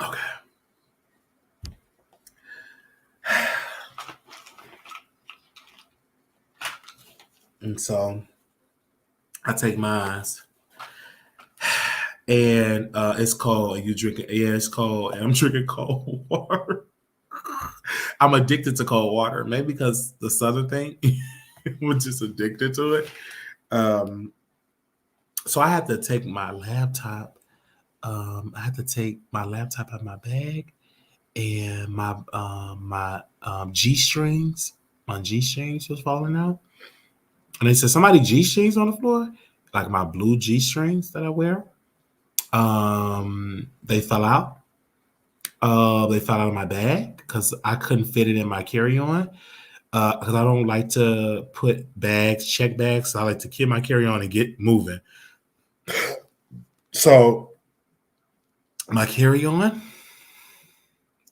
[SPEAKER 1] Okay. And so I take mine. And it's cold. And you drink it. Yeah, it's cold. And I'm drinking cold water. I'm addicted to cold water. Maybe because the southern thing, we're just addicted to it. So I had to take my laptop. I had to take my laptop out of my bag, and my G-strings. My G-strings was falling out. And they said, somebody G-strings on the floor? Like my blue G-strings that I wear. They fell out. They fell out of my bag because I couldn't fit it in my carry-on. Because I don't like to put check bags. So I like to keep my carry-on and get moving. So my carry-on.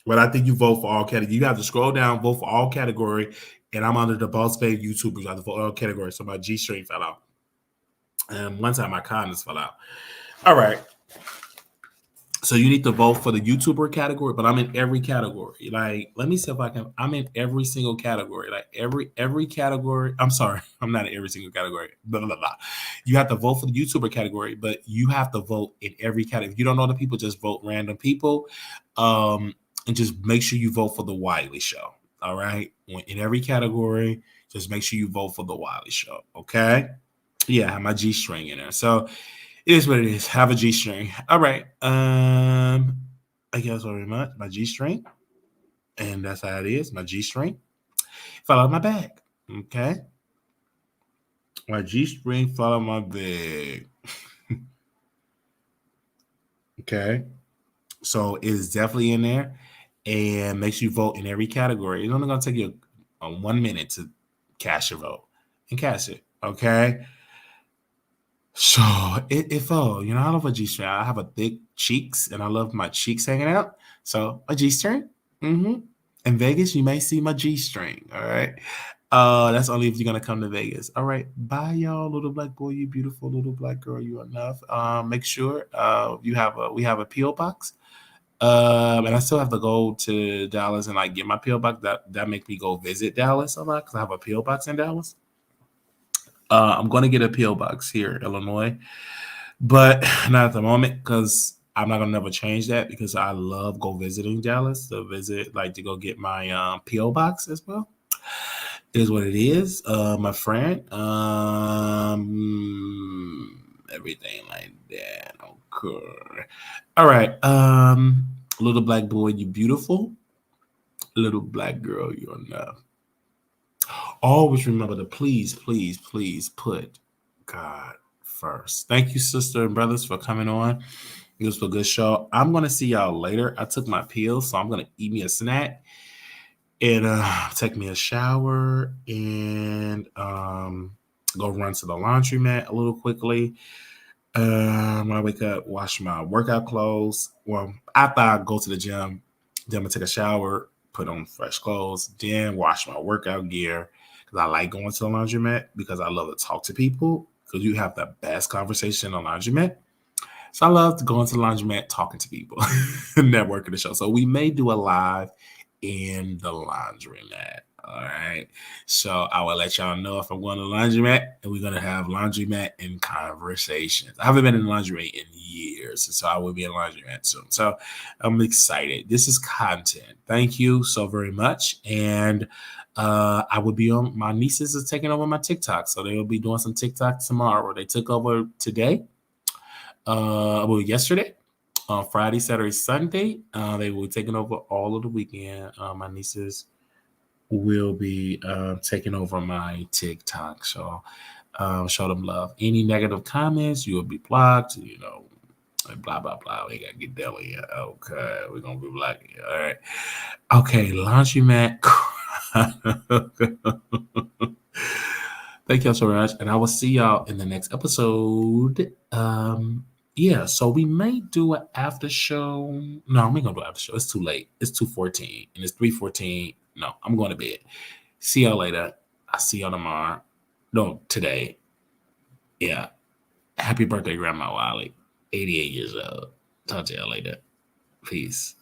[SPEAKER 1] But I think you vote for all categories. You have to scroll down, vote for all category, and I'm under the Boss Babe YouTubers. I have to vote all categories. So my G-string fell out. And one time my condoms fell out. All right. So you need to vote for the YouTuber category, but I'm in every category. Like, let me see if I can. I'm in every single category. Like every category. I'm sorry, I'm not in every single category. Blah, blah, blah. You have to vote for the YouTuber category, but you have to vote in every category. If you don't know the people, just vote random people. And just make sure you vote for the Wiley Show. All right. In every category, just make sure you vote for the Wiley Show. Okay. Yeah, I have my G string in there. So it is what it is. Have a G string. All right. I guess very much. My G string. And that's how it is. My G string. Fell out of my bag. Okay. My G string fell out of my bag. Okay. So it's definitely in there. And make sure you vote in every category. It's only going to take you 1 minute to cast your vote and cast it. Okay. So it fell. You know, I love a G string. I have a thick cheeks and I love my cheeks hanging out. So a G string. Mm-hmm. In Vegas, you may see my G string. All right. That's only if you're gonna come to Vegas. All right. Bye, y'all. Little black boy, you beautiful little black girl, you enough. Make sure we have a PO box. And I still have to go to Dallas and like get my PO box. That makes me go visit Dallas a lot because I have a PO box in Dallas. I'm going to get a PO box here in Illinois, but not at the moment because I'm not going to never change that because I love go visiting Dallas to visit, like to go get my PO box as well. It is what it is, my friend. Everything like that. Okay. All right. Little black boy, you beautiful. Little black girl, you're enough. Always remember to please put God first. Thank you, sister and brothers, for coming on. It was a good show. I'm going to see y'all later. I took my pills, so I'm going to eat me a snack and take me a shower and go run to the laundromat a little quickly. When I wake up, wash my workout clothes. Well, after I go to the gym, then I'm going to take a shower, put on fresh clothes, then wash my workout gear. Because I like going to the laundromat because I love to talk to people because you have the best conversation in the laundromat. So I love to go into the laundromat talking to people, networking the show. So we may do a live in the laundromat. All right. So I will let y'all know if I'm going to the laundromat and we're going to have laundromat and conversations. I haven't been in the laundromat in years. So I will be in the laundromat soon. So I'm excited. This is content. Thank you so very much. And I will be on, my nieces are taking over my TikTok. So they will be doing some TikTok tomorrow. They took over today. Yesterday. Friday, Saturday, Sunday. They will be taking over all of the weekend. My nieces will be taking over my TikTok. So show them love. Any negative comments, you will be blocked. You know, blah, blah, blah. We got to get deli. Okay, we're going to be blocked. All right. Okay, laundromat. Thank y'all so much. And I will see y'all in the next episode. Yeah, so we may do an after show. No, we ain't gonna do an after show. It's too late. It's 2:14 and it's 3:14. No, I'm going to bed. See y'all later. I'll see y'all tomorrow. No, today. Yeah. Happy birthday, Grandma Wiley. 88 years old. Talk to y'all later. Peace.